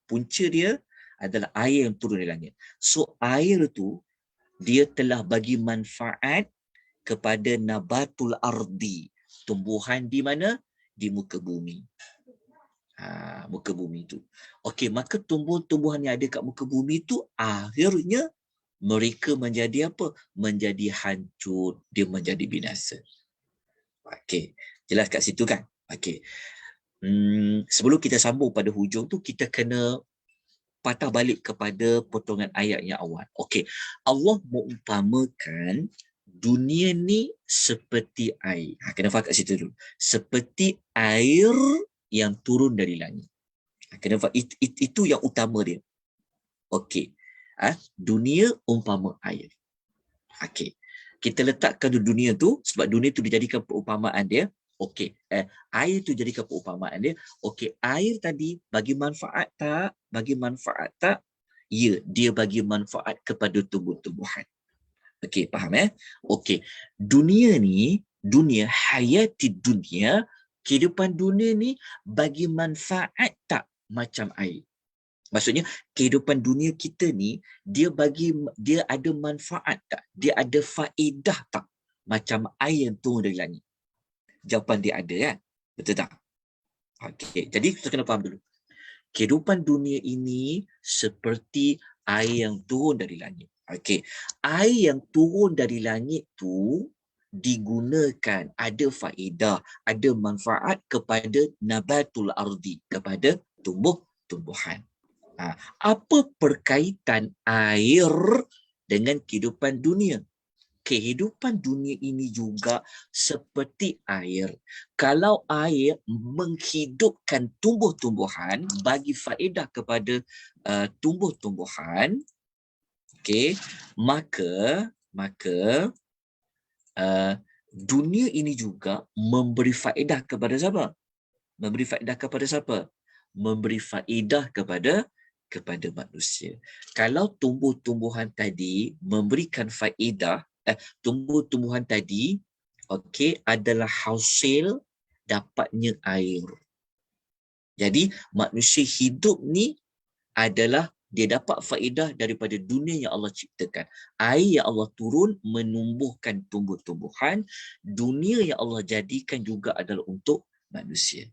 Punca dia adalah air yang turun dari langit. So air tu dia telah bagi manfaat kepada nabatul ardi. Tumbuhan di mana? Di muka bumi. Muka bumi tu. Okey, maka tumbuh-tumbuhan yang ada kat muka bumi tu akhirnya mereka menjadi apa? Menjadi hancur, dia menjadi binasa. Okey, jelas kat situ kan? Okey. Sebelum kita sambung pada hujung tu, kita kena patah balik kepada potongan ayat yang awal. Okey, Allah mengumpamakan dunia ni seperti air. Kena faham kat situ dulu. Seperti air yang turun dari langit. Kena faham, itu yang utama dia. Okey. Dunia umpama air. Okey. Kita letakkan dunia tu, sebab dunia tu dijadikan perumpamaan dia. Okey, air tu jadikan perumpamaan dia. Okey, air tadi bagi manfaat tak? Bagi manfaat tak? Ya, dia bagi manfaat kepada tumbuh-tumbuhan. Okey, faham Okey, dunia ni, dunia, hayati dunia, kehidupan dunia ni bagi manfaat tak macam air? Maksudnya kehidupan dunia kita ni dia ada manfaat tak? Dia ada faedah tak? Macam air yang turun dari langit. Jawapan dia ada kan? Betul tak? Okey, jadi kita kena faham dulu. Kehidupan dunia ini seperti air yang turun dari langit. Okey, air yang turun dari langit tu digunakan, ada faedah, ada manfaat kepada nabatul ardi, kepada tumbuh-tumbuhan. Apa perkaitan air dengan kehidupan dunia? Kehidupan dunia ini juga seperti air. Kalau air menghidupkan tumbuh-tumbuhan, bagi faedah kepada tumbuh-tumbuhan, okey, maka dunia ini juga memberi faedah kepada siapa? Memberi faedah kepada siapa? Memberi faedah kepada manusia. Kalau tumbuh-tumbuhan tadi memberikan faedah, tumbuh-tumbuhan tadi okey adalah hasil dapatnya air. Jadi manusia hidup ni adalah dia dapat faedah daripada dunia yang Allah ciptakan. Air yang Allah turun menumbuhkan tumbuh-tumbuhan, dunia yang Allah jadikan juga adalah untuk manusia.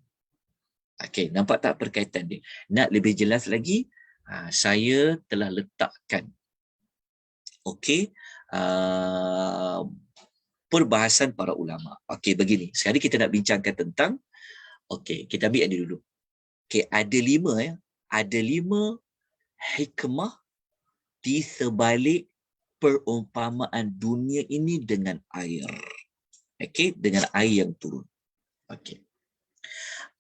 Okey, nampak tak perkaitan dia? Nak lebih jelas lagi, saya telah letakkan perbahasan para ulama. Okey, begini. Sekarang kita nak bincangkan tentang, kita ambil yang ini dulu. Ada lima hikmah di sebalik perumpamaan dunia ini dengan air. Dengan air yang turun.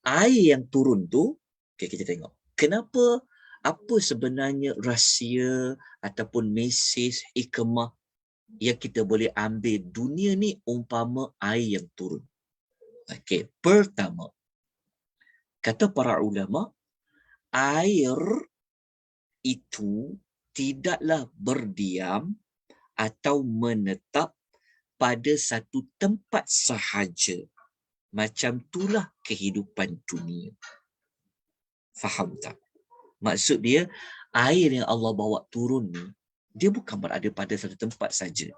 Air yang turun tu, kita tengok. Kenapa, apa sebenarnya rahsia ataupun mesej hikmah yang kita boleh ambil dunia ni umpama air yang turun? Pertama, kata para ulama, air itu tidaklah berdiam atau menetap pada satu tempat sahaja. Macam itulah kehidupan dunia. Faham tak? Maksud dia, air yang Allah bawa turun ni, dia bukan berada pada satu tempat saja.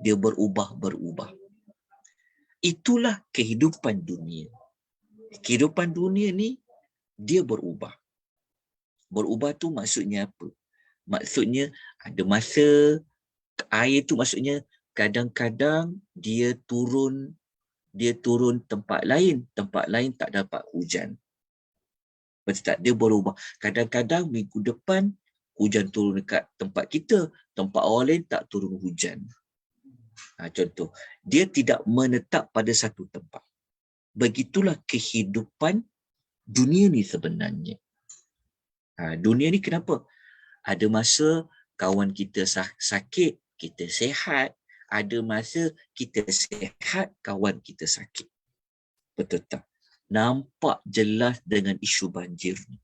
Dia berubah-berubah. Itulah kehidupan dunia. Kehidupan dunia ni, dia berubah. Berubah tu maksudnya apa? Maksudnya, ada masa air tu maksudnya kadang-kadang dia turun tempat lain tak dapat hujan. Betul tak? Dia berubah. Kadang-kadang minggu depan hujan turun dekat tempat kita, tempat orang lain tak turun hujan. Contoh, dia tidak menetap pada satu tempat. Begitulah kehidupan dunia ni sebenarnya. Dunia ni kenapa? Ada masa kawan kita sakit, kita sihat. Ada masa kita sihat, kawan kita sakit. Betul tak? Nampak jelas dengan isu banjir ni.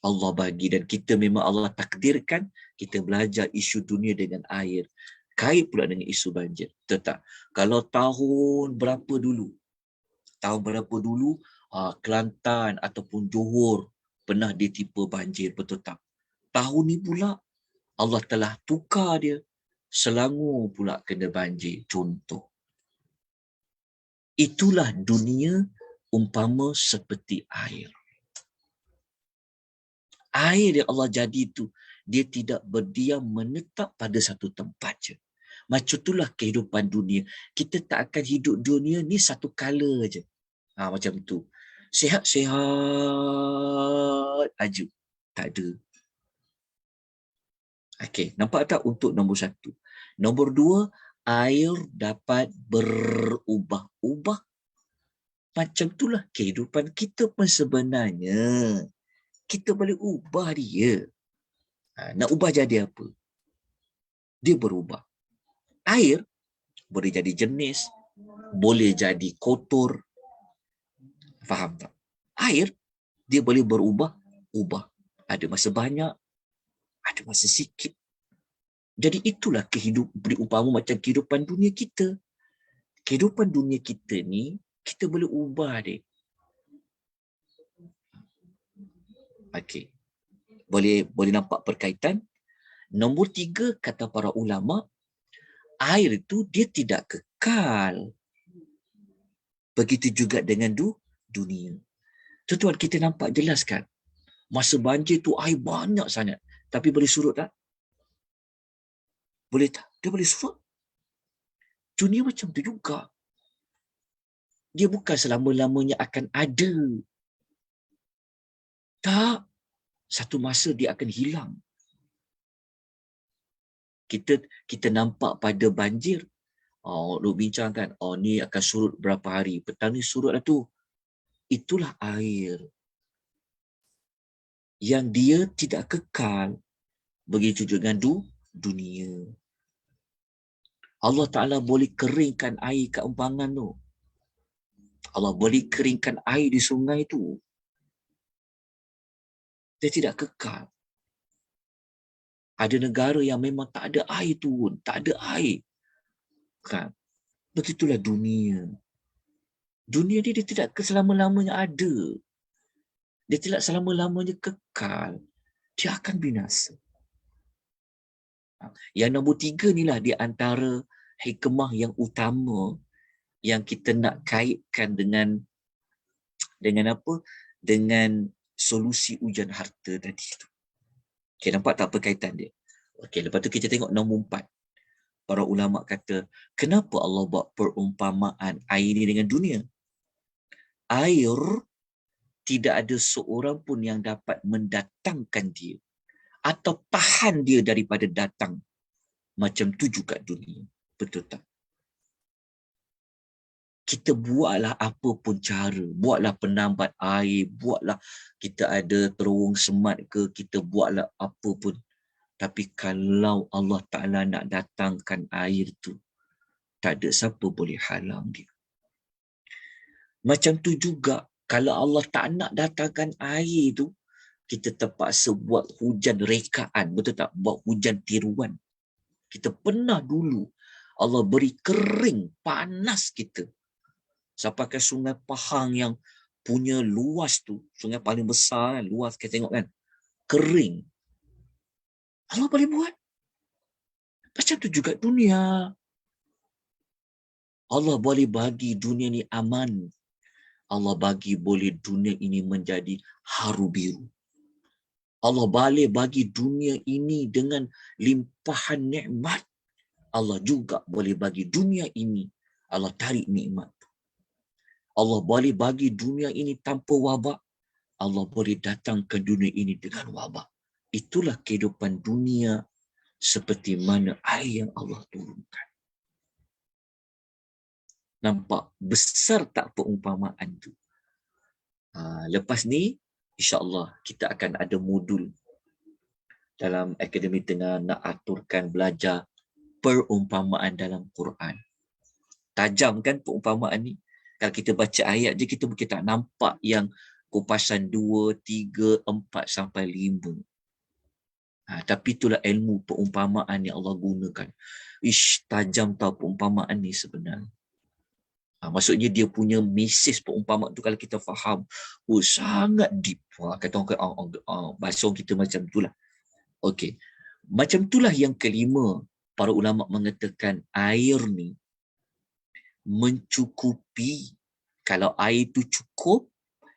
Allah bagi dan kita memang Allah takdirkan kita belajar isu dunia dengan air. Kait pula dengan isu banjir. Betul tak? Kalau tahun berapa dulu, Kelantan ataupun Johor pernah ditipu banjir, betul tak? Tahun ni pula Allah telah tukar dia. Selangor pula kena banjir, contoh. Itulah dunia umpama seperti air. Air yang Allah jadi itu, dia tidak berdiam menetap pada satu tempat je. Macam itulah kehidupan dunia. Kita tak akan hidup dunia ni satu kala je. Macam tu. Sihat-sihat aja. Tak ada. Okey, nampak tak untuk nombor 1? Nombor 2, air dapat berubah-ubah. Macam itulah kehidupan kita pun sebenarnya. Kita boleh ubah dia. Nak ubah jadi apa? Dia berubah. Air boleh jadi jenis, boleh jadi kotor. Faham tak? Air, dia boleh berubah-ubah. Ada masa banyak, ada masa sikit. Jadi itulah berumpama macam kehidupan dunia kita. Kehidupan dunia kita ni, kita boleh ubah dia. Okey. Boleh nampak perkaitan. Nombor 3, kata para ulama, air itu dia tidak kekal. Begitu juga dengan dunia. Tuan-tuan, kita nampak jelas kan? Masa banjir tu air banyak sangat. Tapi boleh surut tak? Boleh tak? Dia boleh surut. Dunia macam tu juga. Dia bukan selama-lamanya akan ada. Tak. Satu masa dia akan hilang. Kita nampak pada banjir. Duk bincang kan, ni akan surut berapa hari. Petang ni surut lah tu. Itulah air. Yang dia tidak kekal. Begitu juga dengan dunia. Allah Ta'ala boleh keringkan air kat empangan tu. Allah boleh keringkan air di sungai tu. Dia tidak kekal. Ada negara yang memang tak ada air turun. Tak ada air. Kan? Begitulah dunia. Dunia ni dia tidak selama-lamanya ada. Dia tidak selama-lamanya kekal. Dia akan binasa. Yang nombor 3 ni lah di antara hikmah yang utama yang kita nak kaitkan dengan apa? Dengan solusi ujian harta tadi tu. Okay, nampak tak perkaitan dia? Okay, lepas tu kita tengok nombor 4. Para ulama kata, kenapa Allah buat perumpamaan air ni dengan dunia? Air tidak ada seorang pun yang dapat mendatangkan dia atau tahan dia daripada datang. Macam tu juga dunia. Betul tak? Kita buatlah apa pun cara. Buatlah penambat air. Buatlah kita ada terowong semat ke. Kita buatlah apa pun. Tapi kalau Allah Ta'ala nak datangkan air tu, tak ada siapa boleh halang dia. Macam tu juga, kalau Allah tak nak datangkan air tu, kita terpaksa buat hujan rekaan. Betul tak? Buat hujan tiruan. Kita pernah dulu, Allah beri kering, panas kita. Sampai ke Sungai Pahang yang punya luas tu, sungai paling besar kan, luas kita tengok kan, kering. Allah boleh buat. Macam tu juga dunia. Allah boleh bagi dunia ni aman. Allah bagi boleh dunia ini menjadi haru biru. Allah boleh bagi dunia ini dengan limpahan nikmat. Allah juga boleh bagi dunia ini, Allah tarik nikmat. Allah boleh bagi dunia ini tanpa wabak. Allah boleh datang ke dunia ini dengan wabak. Itulah kehidupan dunia seperti mana air yang Allah turunkan. Nampak besar tak perumpamaan tu? Lepas ni, insya-Allah kita akan ada modul dalam akademi tengah nak aturkan belajar perumpamaan dalam Quran. Tajam kan perumpamaan ni? Kalau kita baca ayat je, kita mungkin tak nampak yang kupasan 2, 3, 4 sampai 5. Tapi itulah ilmu perumpamaan yang Allah gunakan. Tajam tau perumpamaan ni sebenarnya. Maksudnya dia punya mesej perumpamaan tu kalau kita faham, sangat deep. Kata orang, bahasa kita macam itulah. Okey. Macam itulah yang kelima, para ulama mengatakan air ni mencukupi. Kalau air tu cukup,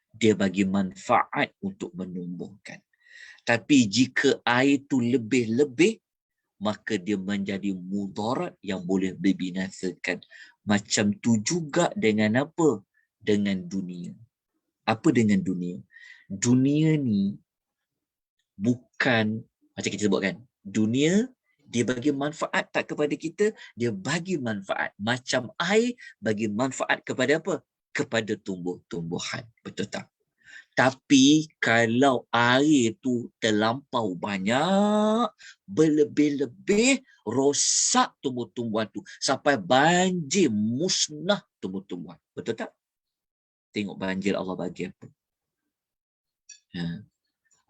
dia bagi manfaat untuk menumbuhkan. Tapi jika air tu lebih-lebih, maka dia menjadi mudarat yang boleh membinasakan. Macam tu juga dengan apa? Dengan dunia. Apa dengan dunia? Dunia ni bukan, macam kita sebut kan, dunia dia bagi manfaat tak kepada kita, dia bagi manfaat. Macam air bagi manfaat kepada apa? Kepada tumbuh-tumbuhan. Betul tak? Tapi kalau air tu terlampau banyak, berlebih-lebih, rosak tumbuh-tumbuhan tu. Sampai banjir, musnah tumbuh-tumbuhan. Betul tak? Tengok banjir Allah bagi apa.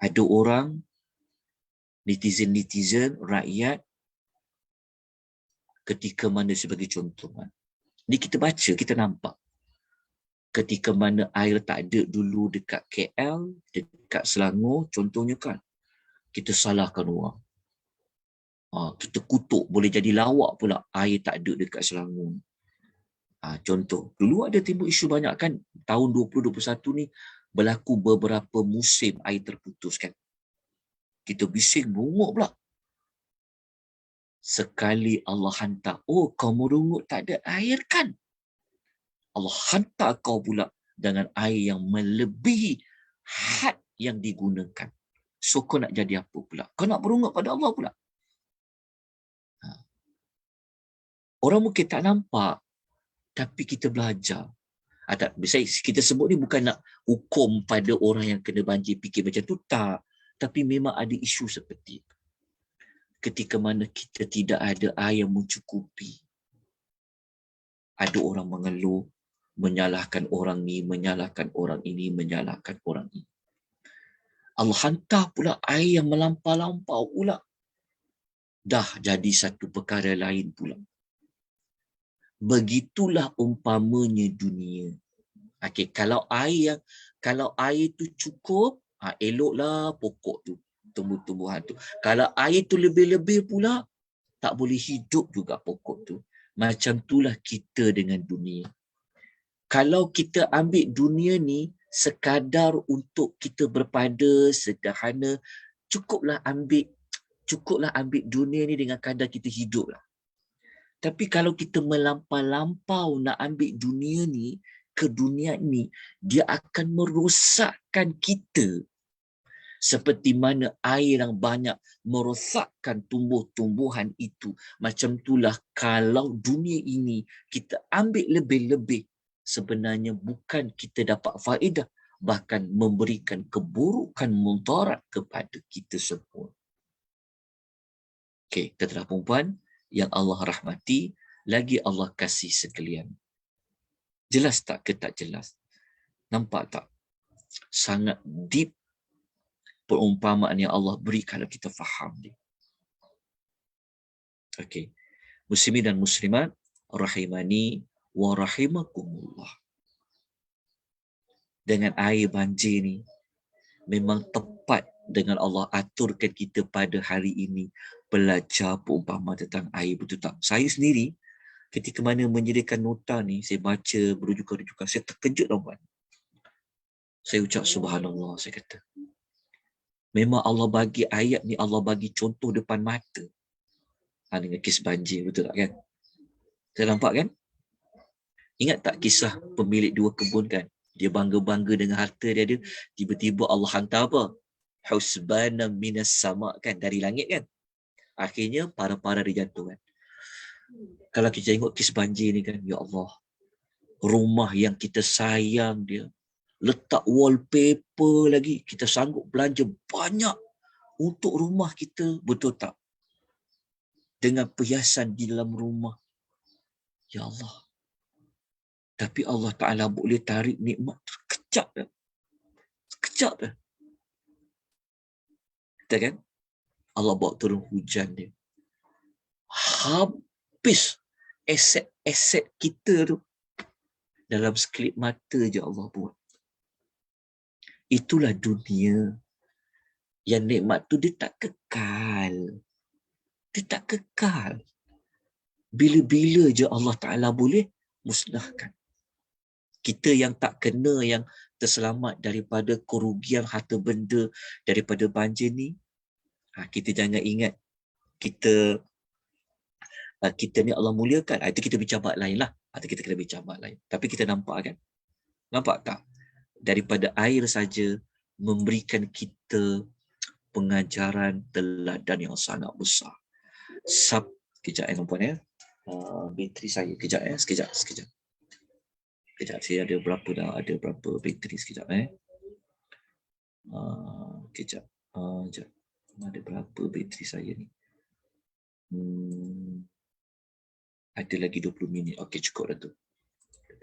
Ada orang, netizen, rakyat, ketika mana sebagai contoh. Ni kita baca, kita nampak. Ketika mana air tak ada dulu dekat KL, dekat Selangor, contohnya kan, kita salahkan orang. Kita kutuk, boleh jadi lawak pula air tak ada dekat Selangor. Contoh, dulu ada timbul isu banyak kan, tahun 2021 ni berlaku beberapa musim air terputus kan. Kita bising, merungut pula. Sekali Allah hantar, kau merungut tak ada air kan? Allah hantar kau pula dengan air yang melebihi had yang digunakan. So kau nak jadi apa pula? Kau nak berungut pada Allah pula. Orang mungkin tak nampak, tapi kita belajar. Kita sebut ni bukan nak hukum pada orang yang kena banjir fikir macam tu, tak. Tapi memang ada isu seperti itu. Ketika mana kita tidak ada air yang mencukupi, ada orang mengeluh, menyalahkan orang ni, menyalahkan orang ini, menyalahkan orang ini. Allah hantar pula air yang melampau-lampau pula. Dah jadi satu perkara lain pula. Begitulah umpamanya dunia. Kalau air tu cukup, eloklah pokok tu, tumbuh-tumbuhan tu. Kalau air tu lebih-lebih pula, tak boleh hidup juga pokok tu. Macam itulah kita dengan dunia. Kalau kita ambil dunia ni sekadar untuk kita berpada, sederhana, cukuplah ambil dunia ni dengan kadar kita hidup lah. Tapi kalau kita melampau-lampau nak ambil dunia ni, ke dunia ni, dia akan merosakkan kita. Seperti mana air yang banyak merosakkan tumbuh-tumbuhan itu. Macam itulah kalau dunia ini kita ambil lebih-lebih, sebenarnya bukan kita dapat faedah, bahkan memberikan keburukan mudarat kepada kita semua. Okey, tuan-tuan perempuan yang Allah rahmati, lagi Allah kasih sekalian. Jelas tak ke tak jelas? Nampak tak? Sangat deep perumpamaan yang Allah beri kalau kita faham dia. Okey. Muslimin dan muslimat, rahimani wa rahimakumullah. Dengan air banjir ni, memang tepat dengan Allah aturkan kita pada hari ini belajar perumpamaan tentang air, betul tak? Saya sendiri, ketika mana menyediakan nota ni, saya baca berujukan-rujukan, saya terkejut tuan-tuan. Saya ucap subhanallah, saya kata. Memang Allah bagi ayat ni, Allah bagi contoh depan mata. Dengan kes banjir, betul tak kan? Saya nampak kan? Ingat tak kisah pemilik 2 kebun kan? Dia bangga-bangga dengan harta dia ada. Tiba-tiba Allah hantar apa? Husbanan minas sama' kan? Dari langit kan? Akhirnya para-para dia jatuh kan? Kalau kita tengok kes banjir ni kan, ya Allah. Rumah yang kita sayang dia. Letak wallpaper lagi. Kita sanggup belanja banyak. untuk rumah kita, betul tak? Dengan perhiasan di dalam rumah. Ya Allah. Tapi Allah Ta'ala boleh tarik nikmat sekejap dah. Sekejap dah. Kita kan? Allah bawa turun hujan dia. Habis aset-aset kita tu. Dalam sekelip mata je Allah buat. Itulah dunia. Yang nikmat tu dia tak kekal. Dia tak kekal. Bila-bila je Allah Ta'ala boleh musnahkan. Kita yang tak kena, yang terselamat daripada kerugian harta benda, daripada banjir ni, kita jangan ingat kita ni Allah muliakan. Itu kita bincang bab lain lah. Atau kita kena bincang bab lain. Tapi kita nampak kan? Nampak tak? Daripada air saja memberikan kita pengajaran teladan yang sangat besar. Kejap tuan-puan ya. Bateri saya. Sekejap. Kejap, saya ada berapa dah? Ada berapa bateri sekejap kejap. Sekejap. Ada berapa bateri saya ni? Ada lagi 20 minit. Okey, cukup dah tu.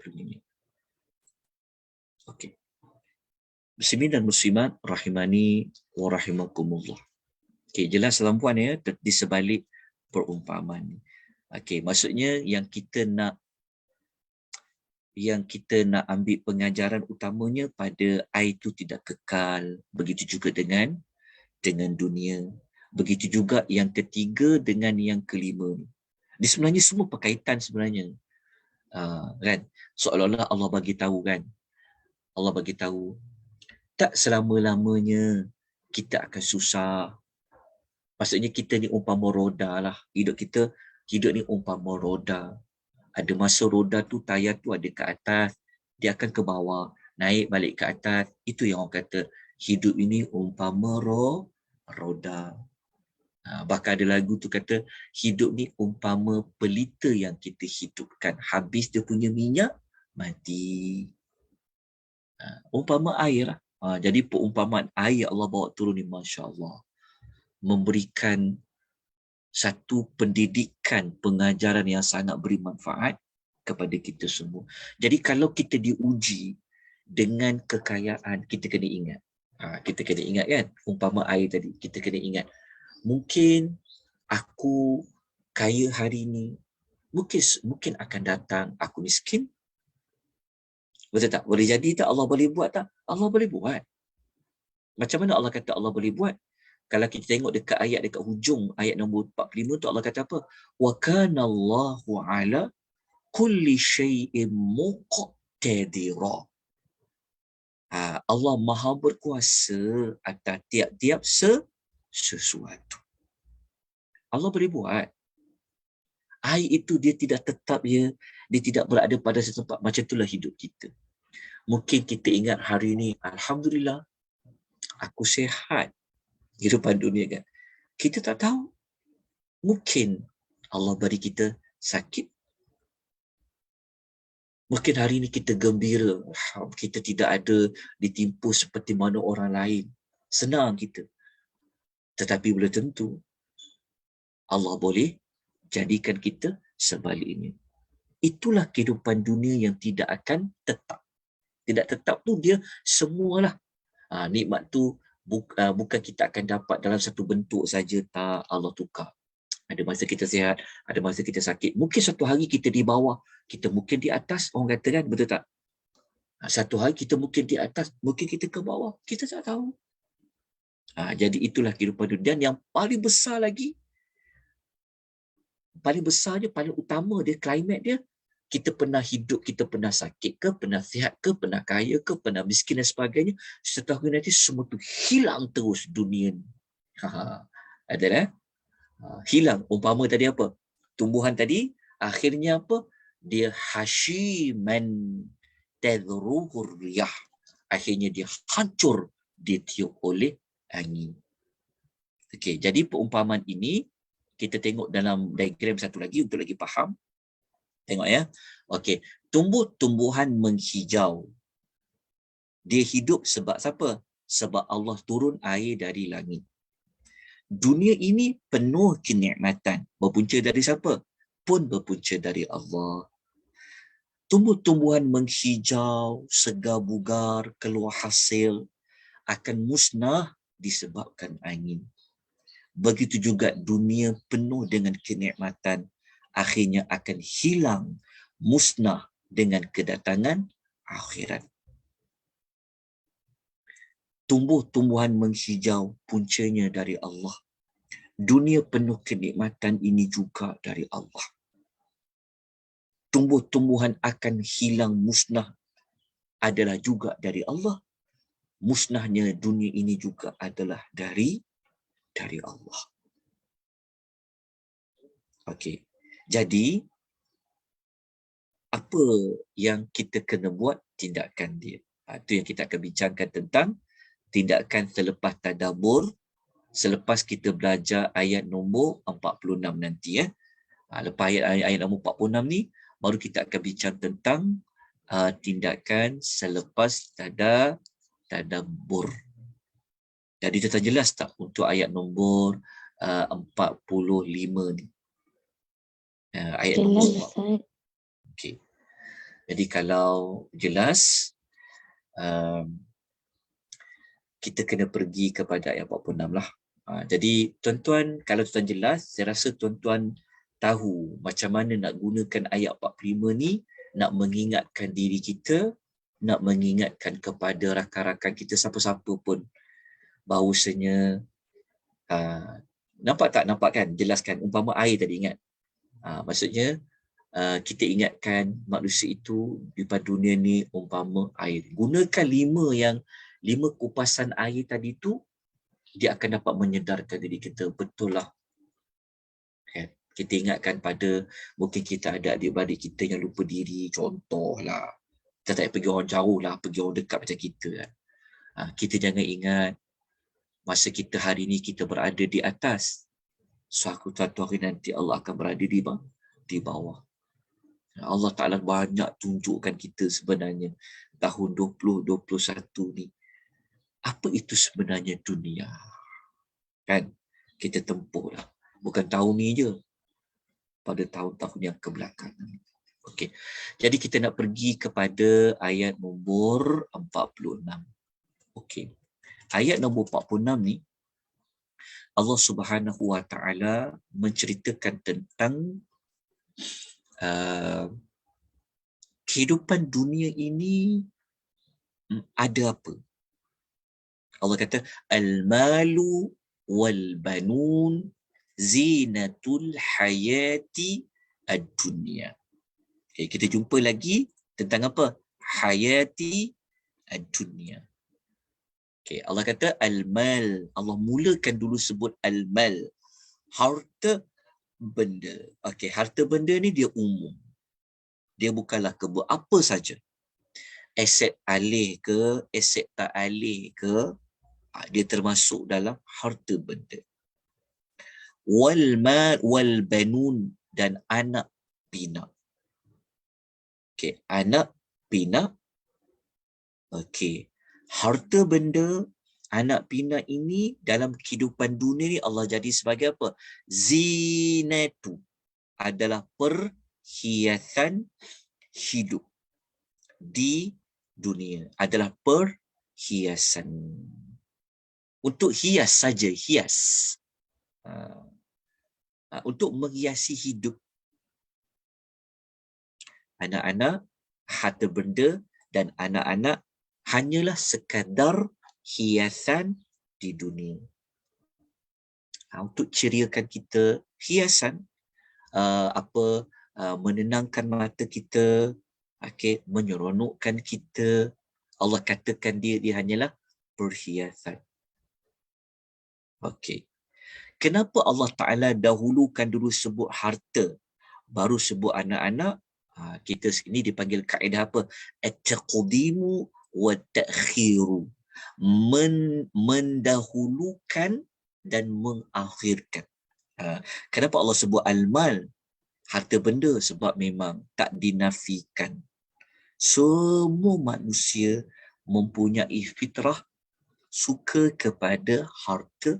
20 minit. Okey. Muslimin dan muslimat rahimani wa rahimakumullah. Okey, jelas dalam puan ya di sebalik perumpamaan ni. Okey, maksudnya yang kita nak ambil pengajaran utamanya pada air itu tidak kekal. Begitu juga dengan dunia. Begitu juga yang ketiga dengan yang kelima. Di sebenarnya semua berkaitan sebenarnya. Kan? Seolah-olah Allah bagi tahu kan. Allah bagi tahu tak selama-lamanya kita akan susah. Maksudnya kita ni umpama roda lah. Hidup ni umpama roda. Ada masa roda tu, tayar tu ada ke atas, dia akan ke bawah, naik balik ke atas. Itu yang orang kata, hidup ini umpama roda. Bahkan ada lagu tu kata, hidup ni umpama pelita yang kita hidupkan. Habis dia punya minyak, mati. Umpama air lah. Jadi perumpamaan air Allah bawa turun ni, Masya Allah. Memberikan satu pendidikan, pengajaran yang sangat beri manfaat kepada kita semua. Jadi kalau kita diuji dengan kekayaan, kita kena ingat. Kita kena ingat kan, umpama air tadi, kita kena ingat. Mungkin aku kaya hari ni, mungkin akan datang aku miskin. Betul tak? Boleh jadi tak? Allah boleh buat tak? Allah boleh buat. Macam mana Allah kata Allah boleh buat? Kalau kita tengok dekat hujung ayat nombor 45 tu Allah kata apa? Wa kana Allahu ala kulli syai'in muqtadira. Allah Maha berkuasa atas tiap-tiap sesuatu. Allah boleh buat. Air itu dia tidak tetap dia tidak berada pada setempat. Macam itulah hidup kita. Mungkin kita ingat hari ini, alhamdulillah, aku sihat. Kehidupan dunia kan. Kita tak tahu. Mungkin Allah beri kita sakit. Mungkin hari ini kita gembira. Kita tidak ada ditimpa seperti mana orang lain. Senang kita. Tetapi belum tentu Allah boleh jadikan kita sebaliknya. Itulah kehidupan dunia yang tidak akan tetap. Tidak tetap tu dia semualah. Nikmat tu bukan kita akan dapat dalam satu bentuk saja, tak, Allah tukar. Ada masa kita sihat, ada masa kita sakit. Mungkin satu hari kita di bawah, kita mungkin di atas, orang kata kan, betul tak? Satu hari kita mungkin di atas, mungkin kita ke bawah, kita tak tahu. Jadi itulah kehidupan dunia. Dan yang paling besar lagi, paling utama dia, klimat dia, kita pernah hidup, kita pernah sakit ke, pernah sihat ke, pernah kaya ke, pernah miskin dan sebagainya. Setahun nanti semua tu hilang terus dunia ni. Adalah hilang. Umpama tadi apa? Tumbuhan tadi akhirnya apa? Dia hashiman tadruhur riyah. Akhirnya dia hancur, ditiup oleh angin. Okey, jadi perumpamaan ini kita tengok dalam diagram satu lagi untuk lagi faham. Tengok ya. Okey, tumbuh-tumbuhan menghijau. Dia hidup sebab siapa? Sebab Allah turun air dari langit. Dunia ini penuh kenikmatan. Berpunca dari siapa? Pun berpunca dari Allah. Tumbuh-tumbuhan menghijau, segar bugar, keluar hasil akan musnah disebabkan angin. Begitu juga dunia penuh dengan kenikmatan akhirnya akan hilang, musnah dengan kedatangan akhirat. Tumbuh-tumbuhan menghijau puncanya dari Allah. Dunia penuh kenikmatan ini juga dari Allah. Tumbuh-tumbuhan akan hilang, musnah adalah juga dari Allah. Musnahnya dunia ini juga adalah dari Allah. Okey. Jadi apa yang kita kena buat tindakan dia. Itu yang kita akan bincangkan tentang tindakan selepas tadabbur, selepas kita belajar ayat nombor 46 nanti ya. Lepas ayat nombor 46 ni baru kita akan bincang tentang tindakan selepas tadabbur. Jadi tuan jelas tak untuk ayat nombor 45 ni? Ayat nombor Jelas, Ustaz. okey. Jadi kalau jelas kita kena pergi kepada ayat 46 lah. Jadi tuan-tuan, kalau tuan jelas, saya rasa tuan-tuan tahu macam mana nak gunakan ayat 45 ni, nak mengingatkan diri kita, nak mengingatkan kepada rakan-rakan kita siapa-siapa pun bahawasanya nampak tak, nampak kan, jelaskan umpama air tadi ingat. Maksudnya kita ingatkan manusia itu di dunia ni umpama air. Gunakan 5 kupasan air tadi tu, dia akan dapat menyedarkan diri kita. Betul lah. Kita ingatkan pada, mungkin kita ada adik-beradik kita yang lupa diri, contohlah. Kita tak pergi orang jauh lah, pergi orang dekat macam kita kan. Kita jangan ingat, masa kita hari ni kita berada di atas, suatu hari nanti Allah akan berada di bawah. Allah Ta'ala banyak tunjukkan kita sebenarnya tahun 2021 ni. Apa itu sebenarnya dunia? Kan? Kita tempuh lah. Bukan tahun ni je. Pada tahun-tahun yang kebelakangan. Okey. Jadi kita nak pergi kepada ayat nombor 46. Okey. Ayat nombor 46 ni, Allah Subhanahu Wa Ta'ala menceritakan tentang kehidupan dunia ini ada apa? Allah kata, al-malu wal-banun zinatul hayati ad-dunya. Okay, kita jumpa lagi tentang apa? Hayati ad-dunya. Okay, Allah kata al-mal. Allah mulakan dulu sebut al-mal. Harta benda. Okay, harta benda ni dia umum. Dia bukanlah apa saja. Aset alih ke, aset tak alih ke, dia termasuk dalam harta benda. Wal mal wal banun, dan anak pinak. Okey, anak pinak. Okey. Harta benda, anak pinak ini dalam kehidupan dunia ni Allah jadi sebagai apa? Zinatu, adalah perhiasan hidup di dunia. Adalah perhiasan. Untuk hias saja, hias. Untuk menghiasi hidup. Anak-anak, harta benda dan anak-anak hanyalah sekadar hiasan di dunia. Untuk ceriakan kita, hiasan menenangkan mata kita, menyeronokkan kita. Allah katakan dia hanyalah perhiasan. Okey. Kenapa Allah Ta'ala dahulukan dulu sebut harta, baru sebut anak-anak? Kita ini dipanggil kaedah apa? At-taqdimu wa ta'khiru. Mendahulukan dan mengakhirkan. Kenapa Allah sebut al-mal, harta benda? Sebab memang tak dinafikan. Semua manusia mempunyai fitrah suka kepada harta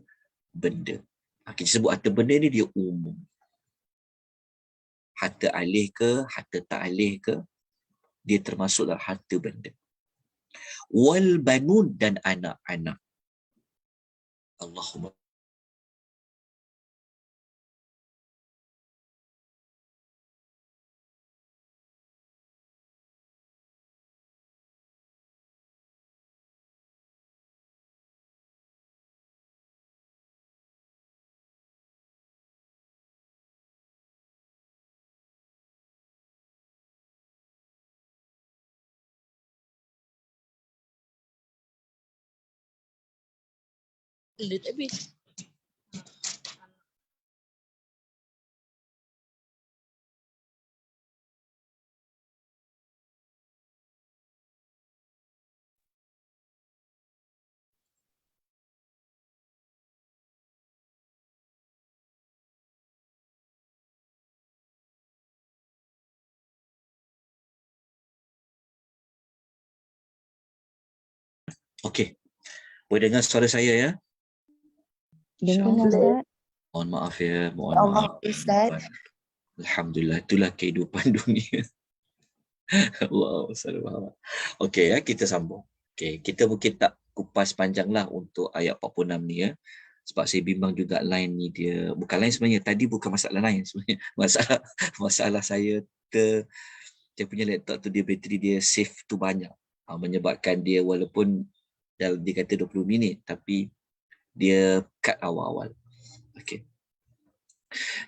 benda. Kita sebut harta benda ni dia umum. Harta alih ke, harta tak alih ke, dia termasuk dalam harta benda. Wal banun, dan anak-anak. Allahumma. Okey. Boleh dengar suara saya ya? Dengar InsyaAllah. Ustaz. Mohon maaf ya, mohon Allah maaf. Ustaz. Alhamdulillah, itulah kehidupan dunia. Allah SWT. Okey ya, kita sambung. Okey, kita mungkin tak kupas panjang lah untuk ayat 46 ni ya. Sebab saya bimbang juga line ni dia, bukan line sebenarnya, tadi bukan masalah line sebenarnya. Masalah saya dia punya laptop tu, dia bateri dia save tu banyak. Menyebabkan dia walaupun dia kata 20 minit, tapi dia cut awal-awal. Okey.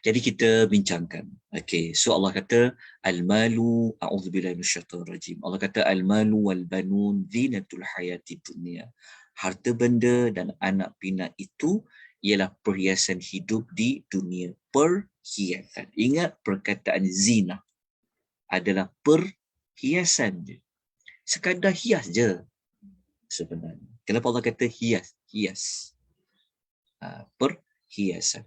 Jadi kita bincangkan. Okey, so Allah kata al-malu, a'udzubillahi minasyaitonir rajim. Allah kata al-malu wal banun zinatul hayatid dunya. Harta benda dan anak pinak itu ialah perhiasan hidup di dunia. Perhiasan. Ingat perkataan zina adalah perhiasan je. Sekadar hias je sebenarnya. Kenapa Allah kata hias? Hias. Perhiasan.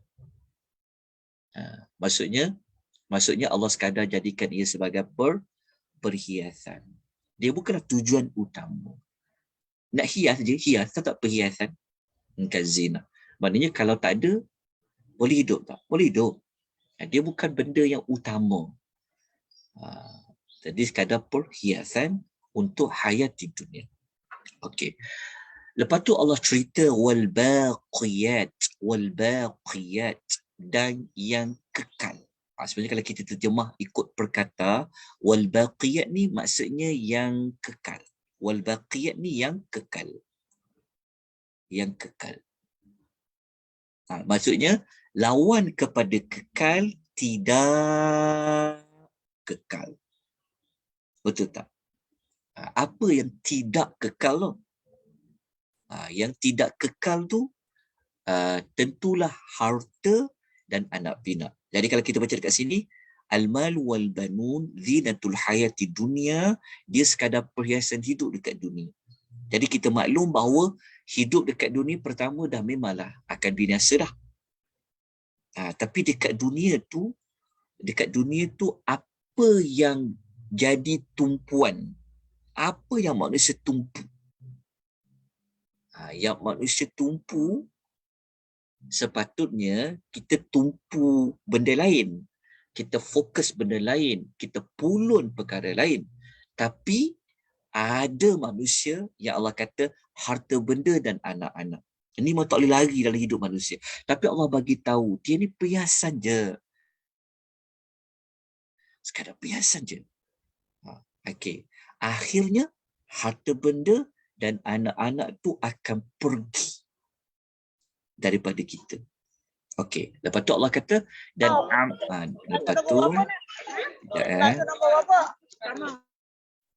Maksudnya Allah sekadar jadikan ia sebagai perhiasan. Dia bukanlah tujuan utama. Nak hias je, hias tak perhiasan. Bukan zina. Maknanya kalau tak ada, boleh hidup tak? Boleh hidup. Dia bukan benda yang utama. Jadi sekadar perhiasan untuk hayat di dunia. Okey. Lepas tu Allah cerita wal baqiyat dan yang kekal. Sebenarnya kalau kita terjemah ikut perkata, wal baqiyat ni maksudnya yang kekal. Wal baqiyat ni yang kekal. Yang kekal. Maksudnya lawan kepada kekal tidak kekal. Betul tak? Apa yang tidak kekal tu? Yang tidak kekal tu tentulah harta dan anak pinak. Jadi kalau kita baca dekat sini, al-mal wal banun zinatul hayati dunia, dia sekadar perhiasan hidup dekat dunia. Jadi kita maklum bahawa hidup dekat dunia pertama dah memanglah akan binasa dah. Tapi dekat dunia tu apa yang jadi tumpuan? Apa yang manusia tumpu? Yang manusia tumpu, sepatutnya kita tumpu benda lain. Kita fokus benda lain. Kita pulun perkara lain. Tapi ada manusia yang Allah kata harta benda dan anak-anak. Ini memang tak boleh lari dalam hidup manusia. Tapi Allah bagi tahu dia ni perhiasan je. Sekadar perhiasan je. Okey. Akhirnya harta benda dan anak-anak tu akan pergi daripada kita. Okey, lepas tu Allah kata dan lepas tu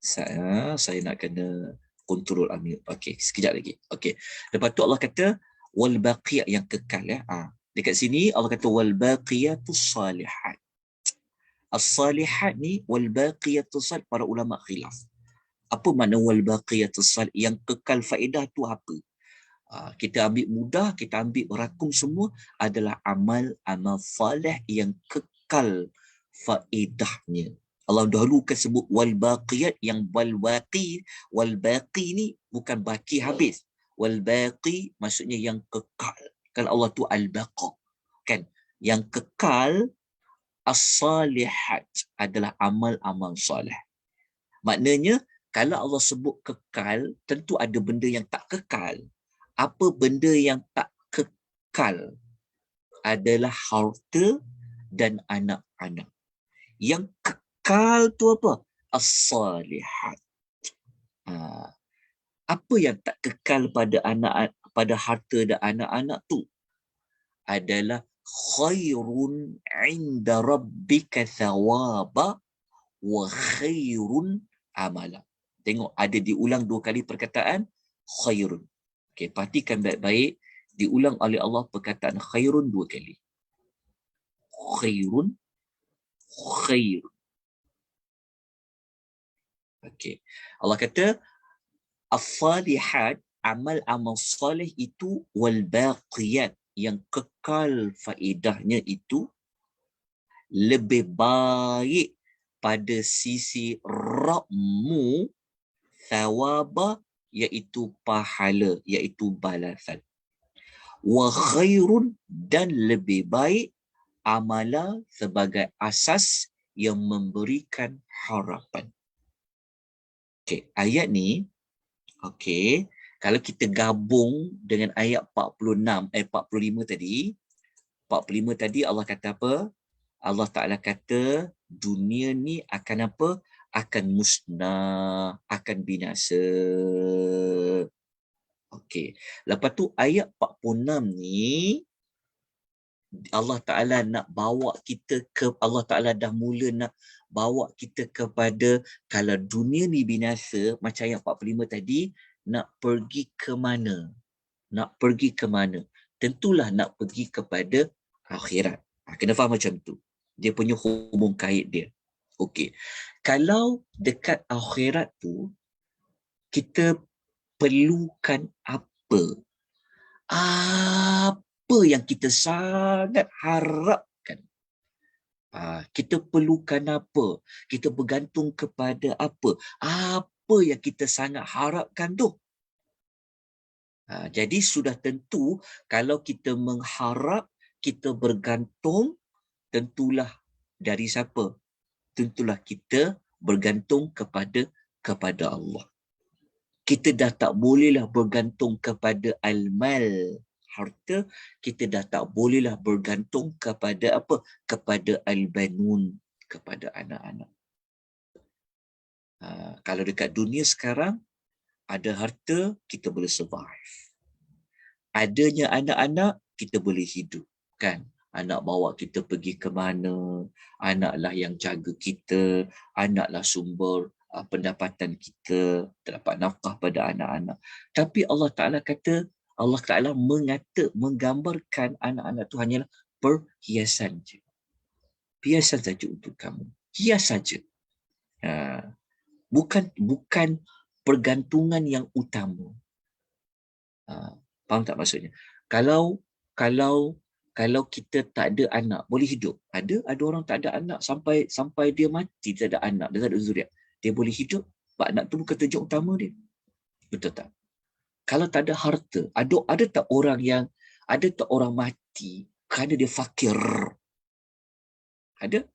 saya nak kena kontrol Amir. Okey, sekejap lagi. Okey. Lepas tu Allah kata wal baqiyat, yang kekal ya. Dekat sini Allah kata wal baqiyatus salihat. As-salihat ni wal baqiyatus salih, para ulama khilaf. Apa makna wal baqiyatus salih? Yang kekal faedah tu apa? Kita ambil mudah, kita ambil rakum semua adalah amal salih yang kekal faedahnya. Allah dahulukan sebut wal baqiyat, yang wal baqi ni bukan baki habis. Wal baqi maksudnya yang kekal. Kalau Allah tu al baqa. Kan? Yang kekal as-salihat adalah amal-amal soleh. Maknanya kalau Allah sebut kekal, tentu ada benda yang tak kekal. Apa benda yang tak kekal? Adalah harta dan anak-anak. Yang kekal tu apa? As-salihat. Apa yang tak kekal pada pada harta dan anak-anak tu? Adalah khairun inda rabbika thawaba wa khairun amala. Tengok ada diulang 2 kali perkataan khairun. Okey, perhatikan baik-baik, diulang oleh Allah perkataan khairun 2 kali. Khairun, khair. Okey. Allah kata as-salihat, amal-amal soleh itu wal baqiyat, yang kekal faedahnya itu lebih baik pada sisi Rabbmu, thawaba, iaitu pahala, iaitu balasan. Wa khairun, dan lebih baik amala sebagai asas yang memberikan harapan. Okey, ayat ni, okey, kalau kita gabung dengan ayat 45 tadi, 45 tadi Allah kata apa? Allah Ta'ala kata dunia ni akan apa? Akan musnah, akan binasa. Okey. Lepas tu ayat 46 ni Allah Ta'ala nak bawa kita ke, Allah Ta'ala dah mula nak bawa kita kepada kalau dunia ni binasa, macam ayat 45 tadi, nak pergi ke mana? Nak pergi ke mana? Tentulah nak pergi kepada akhirat. Kena faham macam tu. Dia punya hubung kait dia. Okey. Kalau dekat akhirat tu, kita perlukan apa? Apa yang kita sangat harapkan? Kita perlukan apa? Kita bergantung kepada apa? Apa yang kita sangat harapkan tu? Jadi sudah tentu kalau kita mengharap, kita bergantung, tentulah dari siapa? Tentulah kita bergantung kepada Allah. Kita dah tak bolehlah bergantung kepada al-mal, harta. Kita dah tak bolehlah bergantung kepada apa? Kepada al-banun, kepada anak-anak. Kalau dekat dunia sekarang, ada harta, kita boleh survive. Adanya anak-anak, kita boleh hidup. Kan? Anak bawa kita pergi ke mana, anaklah yang jaga kita, anaklah sumber pendapatan kita, terdapat nafkah pada anak-anak. Tapi Allah Ta'ala kata, Allah Ta'ala menggambarkan anak-anak itu hanyalah perhiasan saja. Hiasan saja untuk kamu. Hias saja. Bukan pergantungan yang utama. Faham tak maksudnya? Kalau kita tak ada anak, boleh hidup. Ada orang tak ada anak sampai dia mati, tak ada anak, dia tak ada zuriat. Dia boleh hidup, sebab anak tu bukan tujuan utama dia. Betul tak? Kalau tak ada harta, ada tak orang mati kerana dia fakir? Ada?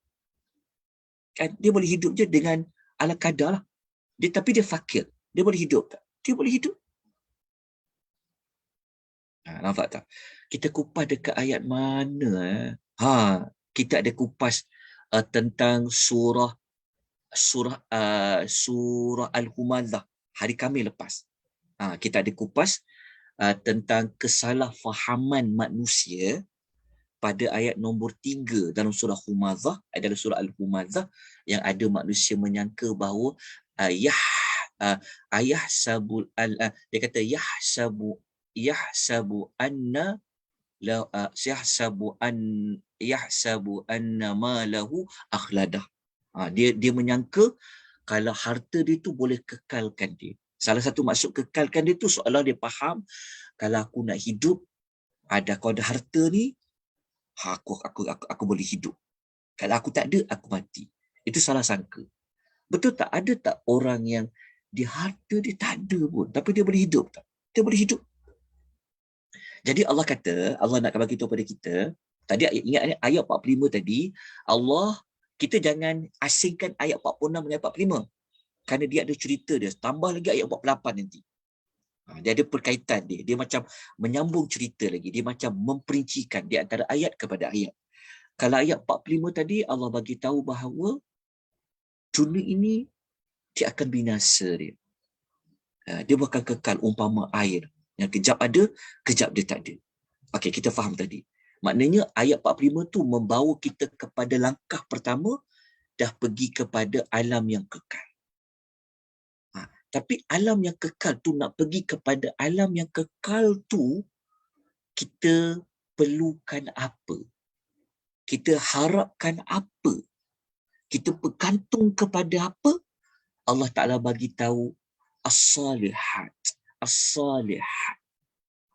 Kan dia boleh hidup je dengan ala kadar lah. Tapi dia fakir. Dia boleh hidup tak? Dia boleh hidup. Nampak tak? Kita kupas dekat ayat mana? Kita ada kupas tentang surah Al-Humazah hari Khamis lepas. Kita ada kupas tentang kesalahfahaman manusia pada ayat nombor 3 dalam surah Humazah, adalah surah Al-Humazah, yang ada manusia menyangka bahawa dia kata yahsabu anna ma lahu akhladah. Dia menyangka kalau harta dia tu boleh kekalkan dia. Salah satu maksud kekalkan dia tu seolah dia faham, kalau aku nak hidup, aku ada harta ni, aku boleh hidup. Kalau aku tak ada, aku mati. Itu salah sangka. Betul tak? Ada tak orang yang dia harta dia tak ada pun, tapi dia boleh hidup tak? Dia boleh hidup. Jadi Allah kata, Allah nak bagi tahu pada kita, Tadi ingat ayat 45 tadi, Allah, kita jangan asingkan ayat 46 dengan 45. Kerana dia ada cerita dia. Tambah lagi ayat 48 nanti. Dia ada perkaitan dia. Dia macam menyambung cerita lagi. Dia macam memperincikan di antara ayat kepada ayat. Kalau ayat 45 tadi, Allah bagi tahu bahawa dunia ini dia akan binasa dia. Dia bukan kekal umpama air. Yang kejap ada, kejap dia tak ada. Okey, kita faham tadi. Maknanya ayat 45 tu membawa kita kepada langkah pertama, dah pergi kepada alam yang kekal. Tapi alam yang kekal tu, nak pergi kepada alam yang kekal tu, kita perlukan apa? Kita harapkan apa? Kita bergantung kepada apa? Allah Ta'ala bagi tahu as-salihat. As-salihat.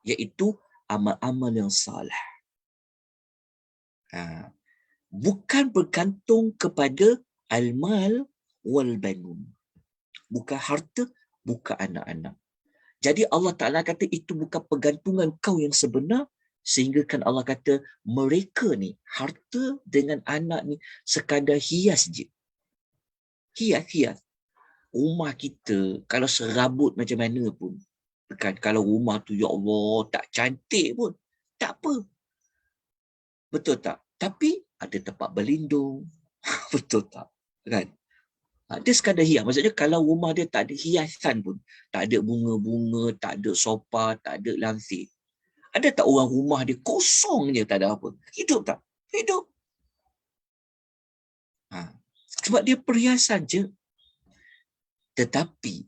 Iaitu amal-amal yang salih. Bukan bergantung kepada al-mal wal-banun. Bukan harta, bukan anak-anak. Jadi Allah Ta'ala kata itu bukan pergantungan kau yang sebenar, sehingga kan Allah kata mereka ni, harta dengan anak ni sekadar hias je. Hias. Rumah kita, kalau serabut macam mana pun, kan, kalau rumah tu ya Allah tak cantik pun, tak apa. Betul tak? Tapi ada tempat berlindung. Betul tak? Kan? Dia sekadar hias. Maksudnya kalau rumah dia tak ada hiasan pun, tak ada bunga-bunga, tak ada sofa, tak ada langsir. Ada tak orang rumah dia kosong je, tak ada apa? Hidup tak? Hidup. Sebab dia perhiasan je. Tetapi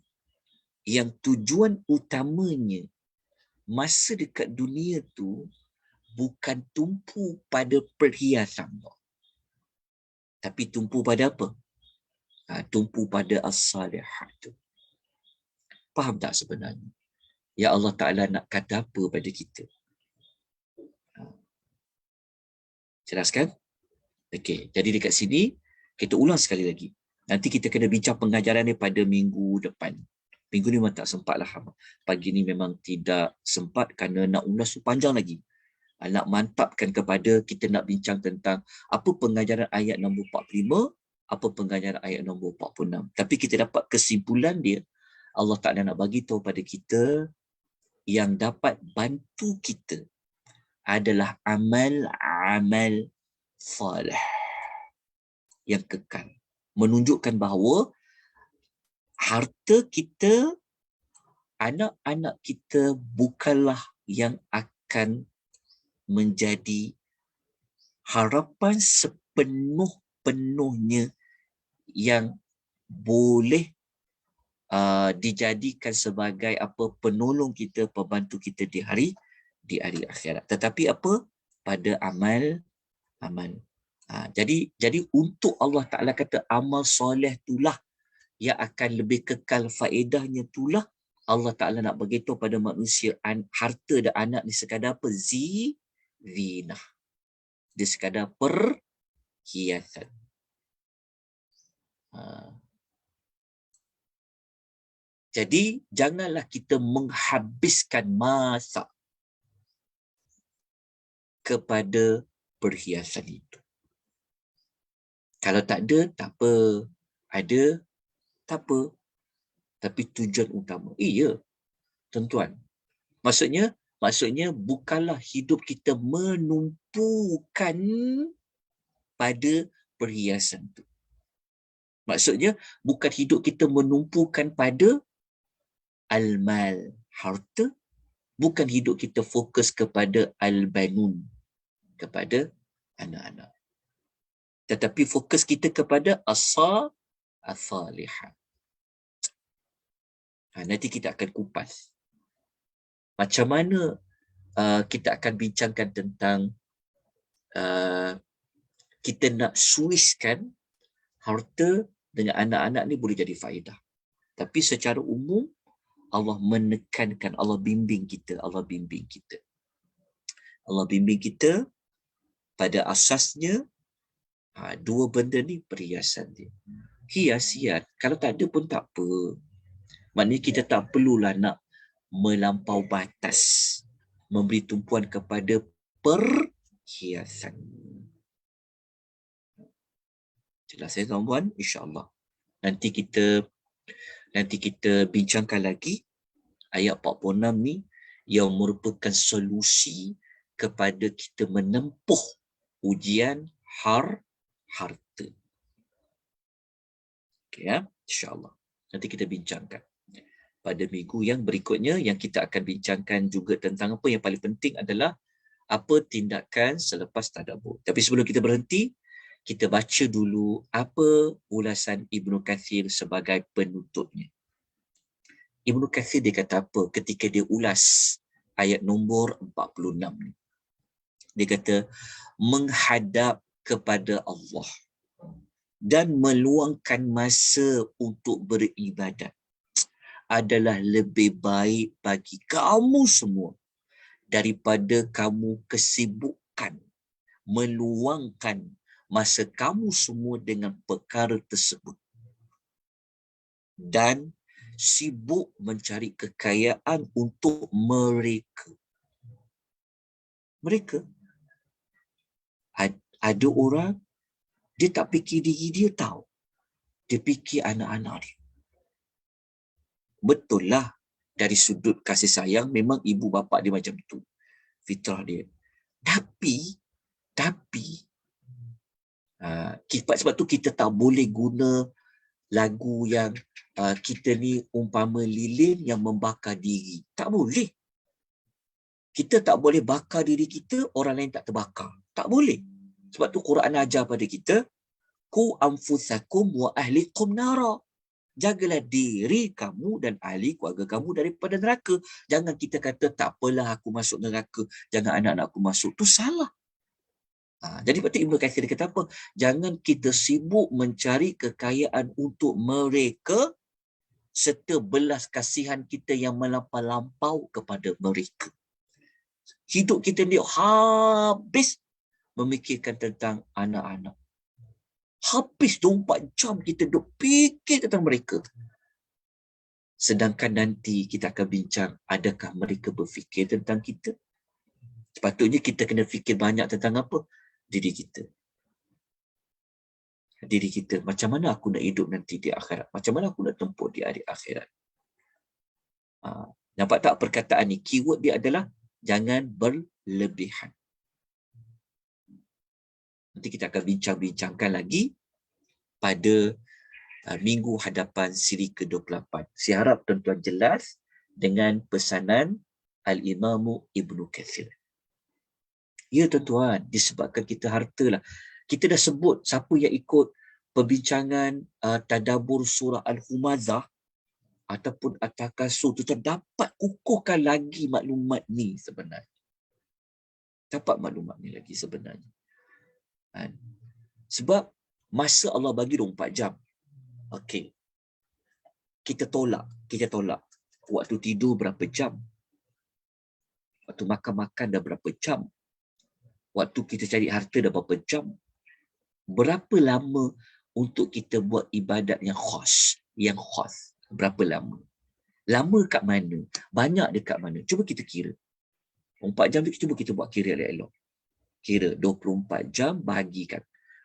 yang tujuan utamanya masa dekat dunia tu bukan tumpu pada perhiasan, tapi tumpu pada apa? Tumpu pada as-salihat tu. Faham tak sebenarnya? Ya Allah Ta'ala nak kata apa pada kita? Jelaskan? Okey, jadi dekat sini kita ulang sekali lagi. Nanti kita kena bincang pengajaran ni pada minggu depan. Minggu ni memang tak sempat lah. Pagi ni memang tidak sempat kerana nak ulas tu panjang lagi. Nak mantapkan kepada kita nak bincang tentang apa pengajaran ayat nombor 45, apa pengajaran ayat nombor 46. Tapi kita dapat kesimpulan dia, Allah Ta'ala nak bagi tahu pada kita yang dapat bantu kita adalah amal-amal salih yang kekal. Menunjukkan bahawa harta kita, anak-anak kita bukanlah yang akan menjadi harapan sepenuh-penuhnya yang boleh dijadikan sebagai apa penolong kita, pembantu kita di hari akhirat. Tetapi apa? Pada amal. Jadi untuk Allah Ta'ala kata amal soleh itulah yang akan lebih kekal faedahnya, itulah Allah Ta'ala nak beritahu pada manusia harta dan anak ni sekadar apa? Zinah. Dia sekadar perhiasan. Jadi janganlah kita menghabiskan masa kepada perhiasan itu. Kalau tak ada, tak apa. Ada, tak apa. Tapi tujuan utama. Iya, tuan-tuan. Maksudnya bukanlah hidup kita menumpukan pada perhiasan itu. Maksudnya bukan hidup kita menumpukan pada al-mal, harta. Bukan hidup kita fokus kepada al-banun, kepada anak-anak. Tetapi fokus kita kepada as-salihat. Nanti kita akan kupas. Macam mana kita akan bincangkan tentang kita nak suiskan harta dengan anak-anak ni boleh jadi faedah. Tapi secara umum, Allah menekankan, Allah bimbing kita. Allah bimbing kita pada asasnya dua benda ni perhiasan dia. Hias-hias. Kalau tak ada pun tak apa. Maknanya kita tak perlulah nak melampau batas, memberi tumpuan kepada hiasan. Jelas ya tuan-puan? InsyaAllah. Nanti kita bincangkan lagi ayat 46 ni yang merupakan solusi kepada kita menempuh ujian harta. Okay, ya? InsyaAllah. Nanti kita bincangkan. Pada minggu yang berikutnya, yang kita akan bincangkan juga tentang apa yang paling penting adalah apa tindakan selepas tadabbur. Tapi sebelum kita berhenti, kita baca dulu apa ulasan Ibnu Katsir sebagai penutupnya. Ibnu Katsir dia kata apa ketika dia ulas ayat nombor 46 ni. Dia kata, menghadap kepada Allah dan meluangkan masa untuk beribadat adalah lebih baik bagi kamu semua daripada kamu kesibukkan meluangkan masa kamu semua dengan perkara tersebut dan sibuk mencari kekayaan untuk mereka. Ada orang dia tak fikir diri dia tahu. Dia fikir anak-anak dia. Betul lah, dari sudut kasih sayang memang ibu bapa dia macam tu. Fitrah dia. Tapi sebab tu kita tak boleh guna lagu yang kita ni umpama lilin yang membakar diri. Tak boleh. Kita tak boleh bakar diri kita, orang lain tak terbakar. Tak boleh. Sebab tu Quran ajar pada kita, ku anfusakum wa ahlikum nara. Jagalah diri kamu dan ahli keluarga kamu daripada neraka. Jangan kita kata, tak apalah aku masuk neraka, jangan anak-anak aku masuk. Tu salah. Jadi waktu Ibnu Katsir kata apa? Jangan kita sibuk mencari kekayaan untuk mereka serta belas kasihan kita yang melampau-lampau kepada mereka. Hidup kita ni habis memikirkan tentang anak-anak. Habis 24 jam kita duk fikir tentang mereka. Sedangkan nanti kita akan bincang, adakah mereka berfikir tentang kita? Sepatutnya kita kena fikir banyak tentang apa? Diri kita. Diri kita. Macam mana aku nak hidup nanti di akhirat? Macam mana aku nak tempuh di hari akhirat? Nampak tak perkataan ni? Keyword dia adalah jangan berlebihan. Nanti kita akan bincang-bincangkan lagi pada minggu hadapan siri ke-28. Saya harap tuan-tuan jelas dengan pesanan Al-Imamu Ibnu Katsir. Ya tuan-tuan, disebabkan kita harta lah. Kita dah sebut siapa yang ikut perbincangan tadabbur surah Al-Humazah ataupun At-Takasur, tuan-tuan dapat kukuhkan lagi maklumat ni sebenarnya. Dapat maklumat ni lagi sebenarnya. Sebab masa Allah bagi 24 jam. Okey. Kita tolak. Waktu tidur berapa jam? Waktu makan-makan dah berapa jam? Waktu kita cari harta dah berapa jam? Berapa lama untuk kita buat ibadat yang khas? Berapa lama? Lama kat mana? Banyak dekat mana? Cuba kita kira. 24 jam tu cuba kita buat kira elok-elok. Kira 24 jam bahagikan.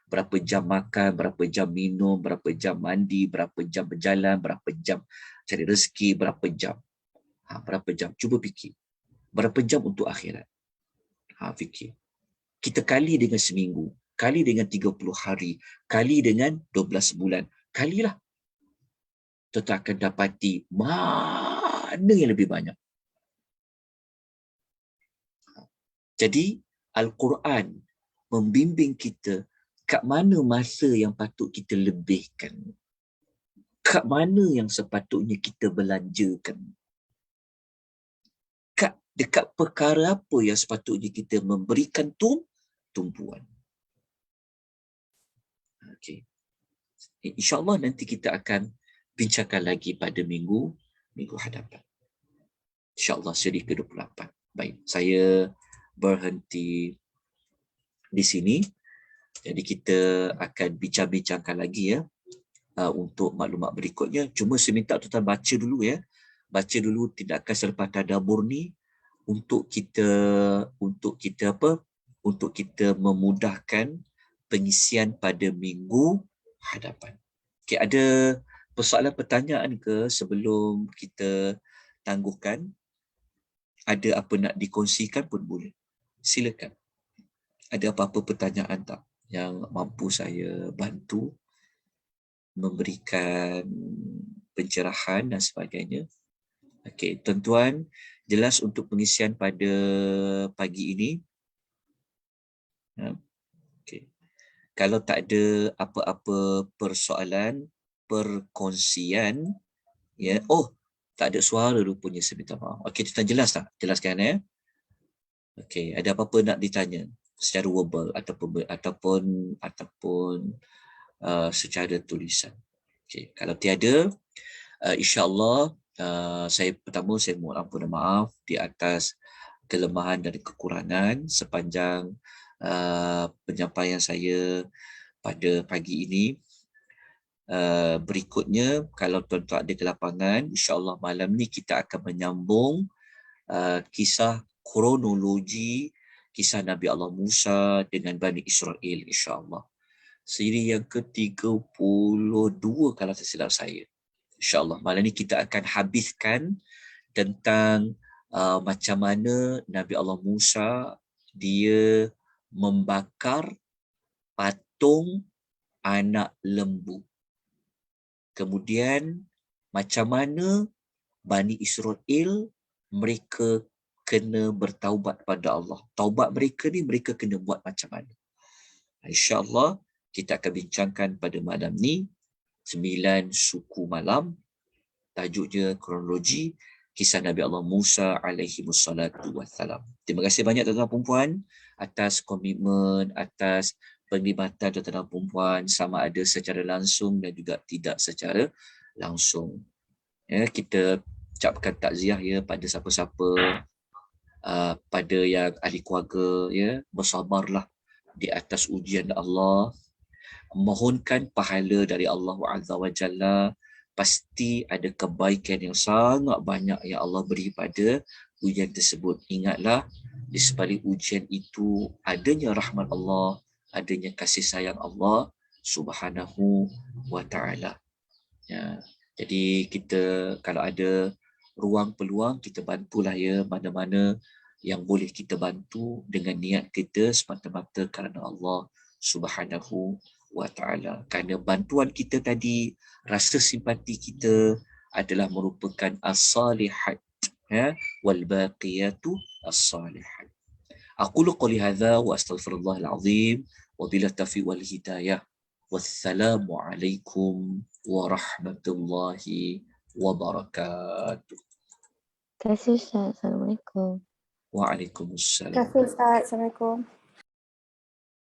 Berapa jam makan, berapa jam minum, berapa jam mandi, berapa jam berjalan, berapa jam cari rezeki, berapa jam. Berapa jam? Cuba fikir. Berapa jam untuk akhirat? Fikir. Kita kali dengan seminggu, kali dengan 30 hari, kali dengan 12 bulan. Kalilah. Kita akan dapati mana yang lebih banyak. Jadi, Al-Quran membimbing kita kat mana masa yang patut kita lebihkan. Kat mana yang sepatutnya kita belanjakan. Dekat perkara apa yang sepatutnya kita memberikan tumpuan. Okey. InsyaAllah nanti kita akan bincangkan lagi pada minggu hadapan. InsyaAllah siri ke-28. Baik, saya berhenti di sini. Jadi kita akan bincang-bincangkan lagi ya untuk maklumat berikutnya. Cuma saya minta tuan-tuan baca dulu ya. Baca dulu tindakan selepas tadabbur ni untuk kita untuk kita memudahkan pengisian pada minggu hadapan. Okay, ada persoalan pertanyaan ke sebelum kita tangguhkan? Ada apa nak dikongsikan pun boleh. Silakan. Ada apa-apa pertanyaan tak yang mampu saya bantu memberikan pencerahan dan sebagainya? Okey, tuan-tuan, jelas untuk pengisian pada pagi ini. Okey. Kalau tak ada apa-apa persoalan, perkongsian, ya. Oh, tak ada suara rupanya, saya minta maaf. Okey, tuan jelas tak? Jelaskan. Okey, ada apa-apa nak ditanya secara verbal ataupun secara tulisan. Okey, kalau tiada, insya-Allah saya mohon ampun dan maaf di atas kelemahan dan kekurangan sepanjang penyampaian saya pada pagi ini. Berikutnya, kalau tuan-tuan ada kelapangan, insya-Allah malam ni kita akan menyambung kisah kronologi kisah Nabi Allah Musa dengan Bani Israel, insya-Allah. Siri yang ke-32 kalau tak silap saya. InsyaAllah malam ni kita akan habiskan tentang macam mana Nabi Allah Musa dia membakar patung anak lembu. Kemudian macam mana Bani Israel mereka kena bertaubat pada Allah. Taubat mereka ni mereka kena buat macam mana? InsyaAllah kita akan bincangkan pada malam ni 9 suku malam. Tajuknya kronologi kisah Nabi Allah Musa alaihi wassalatu wassalam. Terima kasih banyak tuan-tuan perempuan atas komitmen, atas penglibatan tuan-tuan perempuan sama ada secara langsung dan juga tidak secara langsung. Ya, kita ucapkan takziah ya pada siapa-siapa pada yang ahli keluarga, ya, bersabarlah di atas ujian Allah, mohonkan pahala dari Allah Azza wa Jalla. Pasti ada kebaikan yang sangat banyak yang Allah beri pada ujian tersebut. Ingatlah, di sebalik ujian itu adanya rahmat Allah, adanya kasih sayang Allah Subhanahu wa Ta'ala. Ya. Jadi kita kalau ada ruang peluang, kita bantulah ya, mana-mana yang boleh kita bantu dengan niat kita semata-mata kerana Allah Subhanahu wa Ta'ala. Kerana bantuan kita tadi, rasa simpati kita adalah merupakan as-salihat, ya, wal baqiyatu as-salihat. Aqulu qouli hadza wa astaghfirullahal azim wa billahi taufiq wal hidayah. Wassalamu alaikum warahmatullahi wabarakatuh. Terima kasih Ustaz. Assalamualaikum. Waalaikumsalam. Terima kasih Ustaz. Assalamualaikum.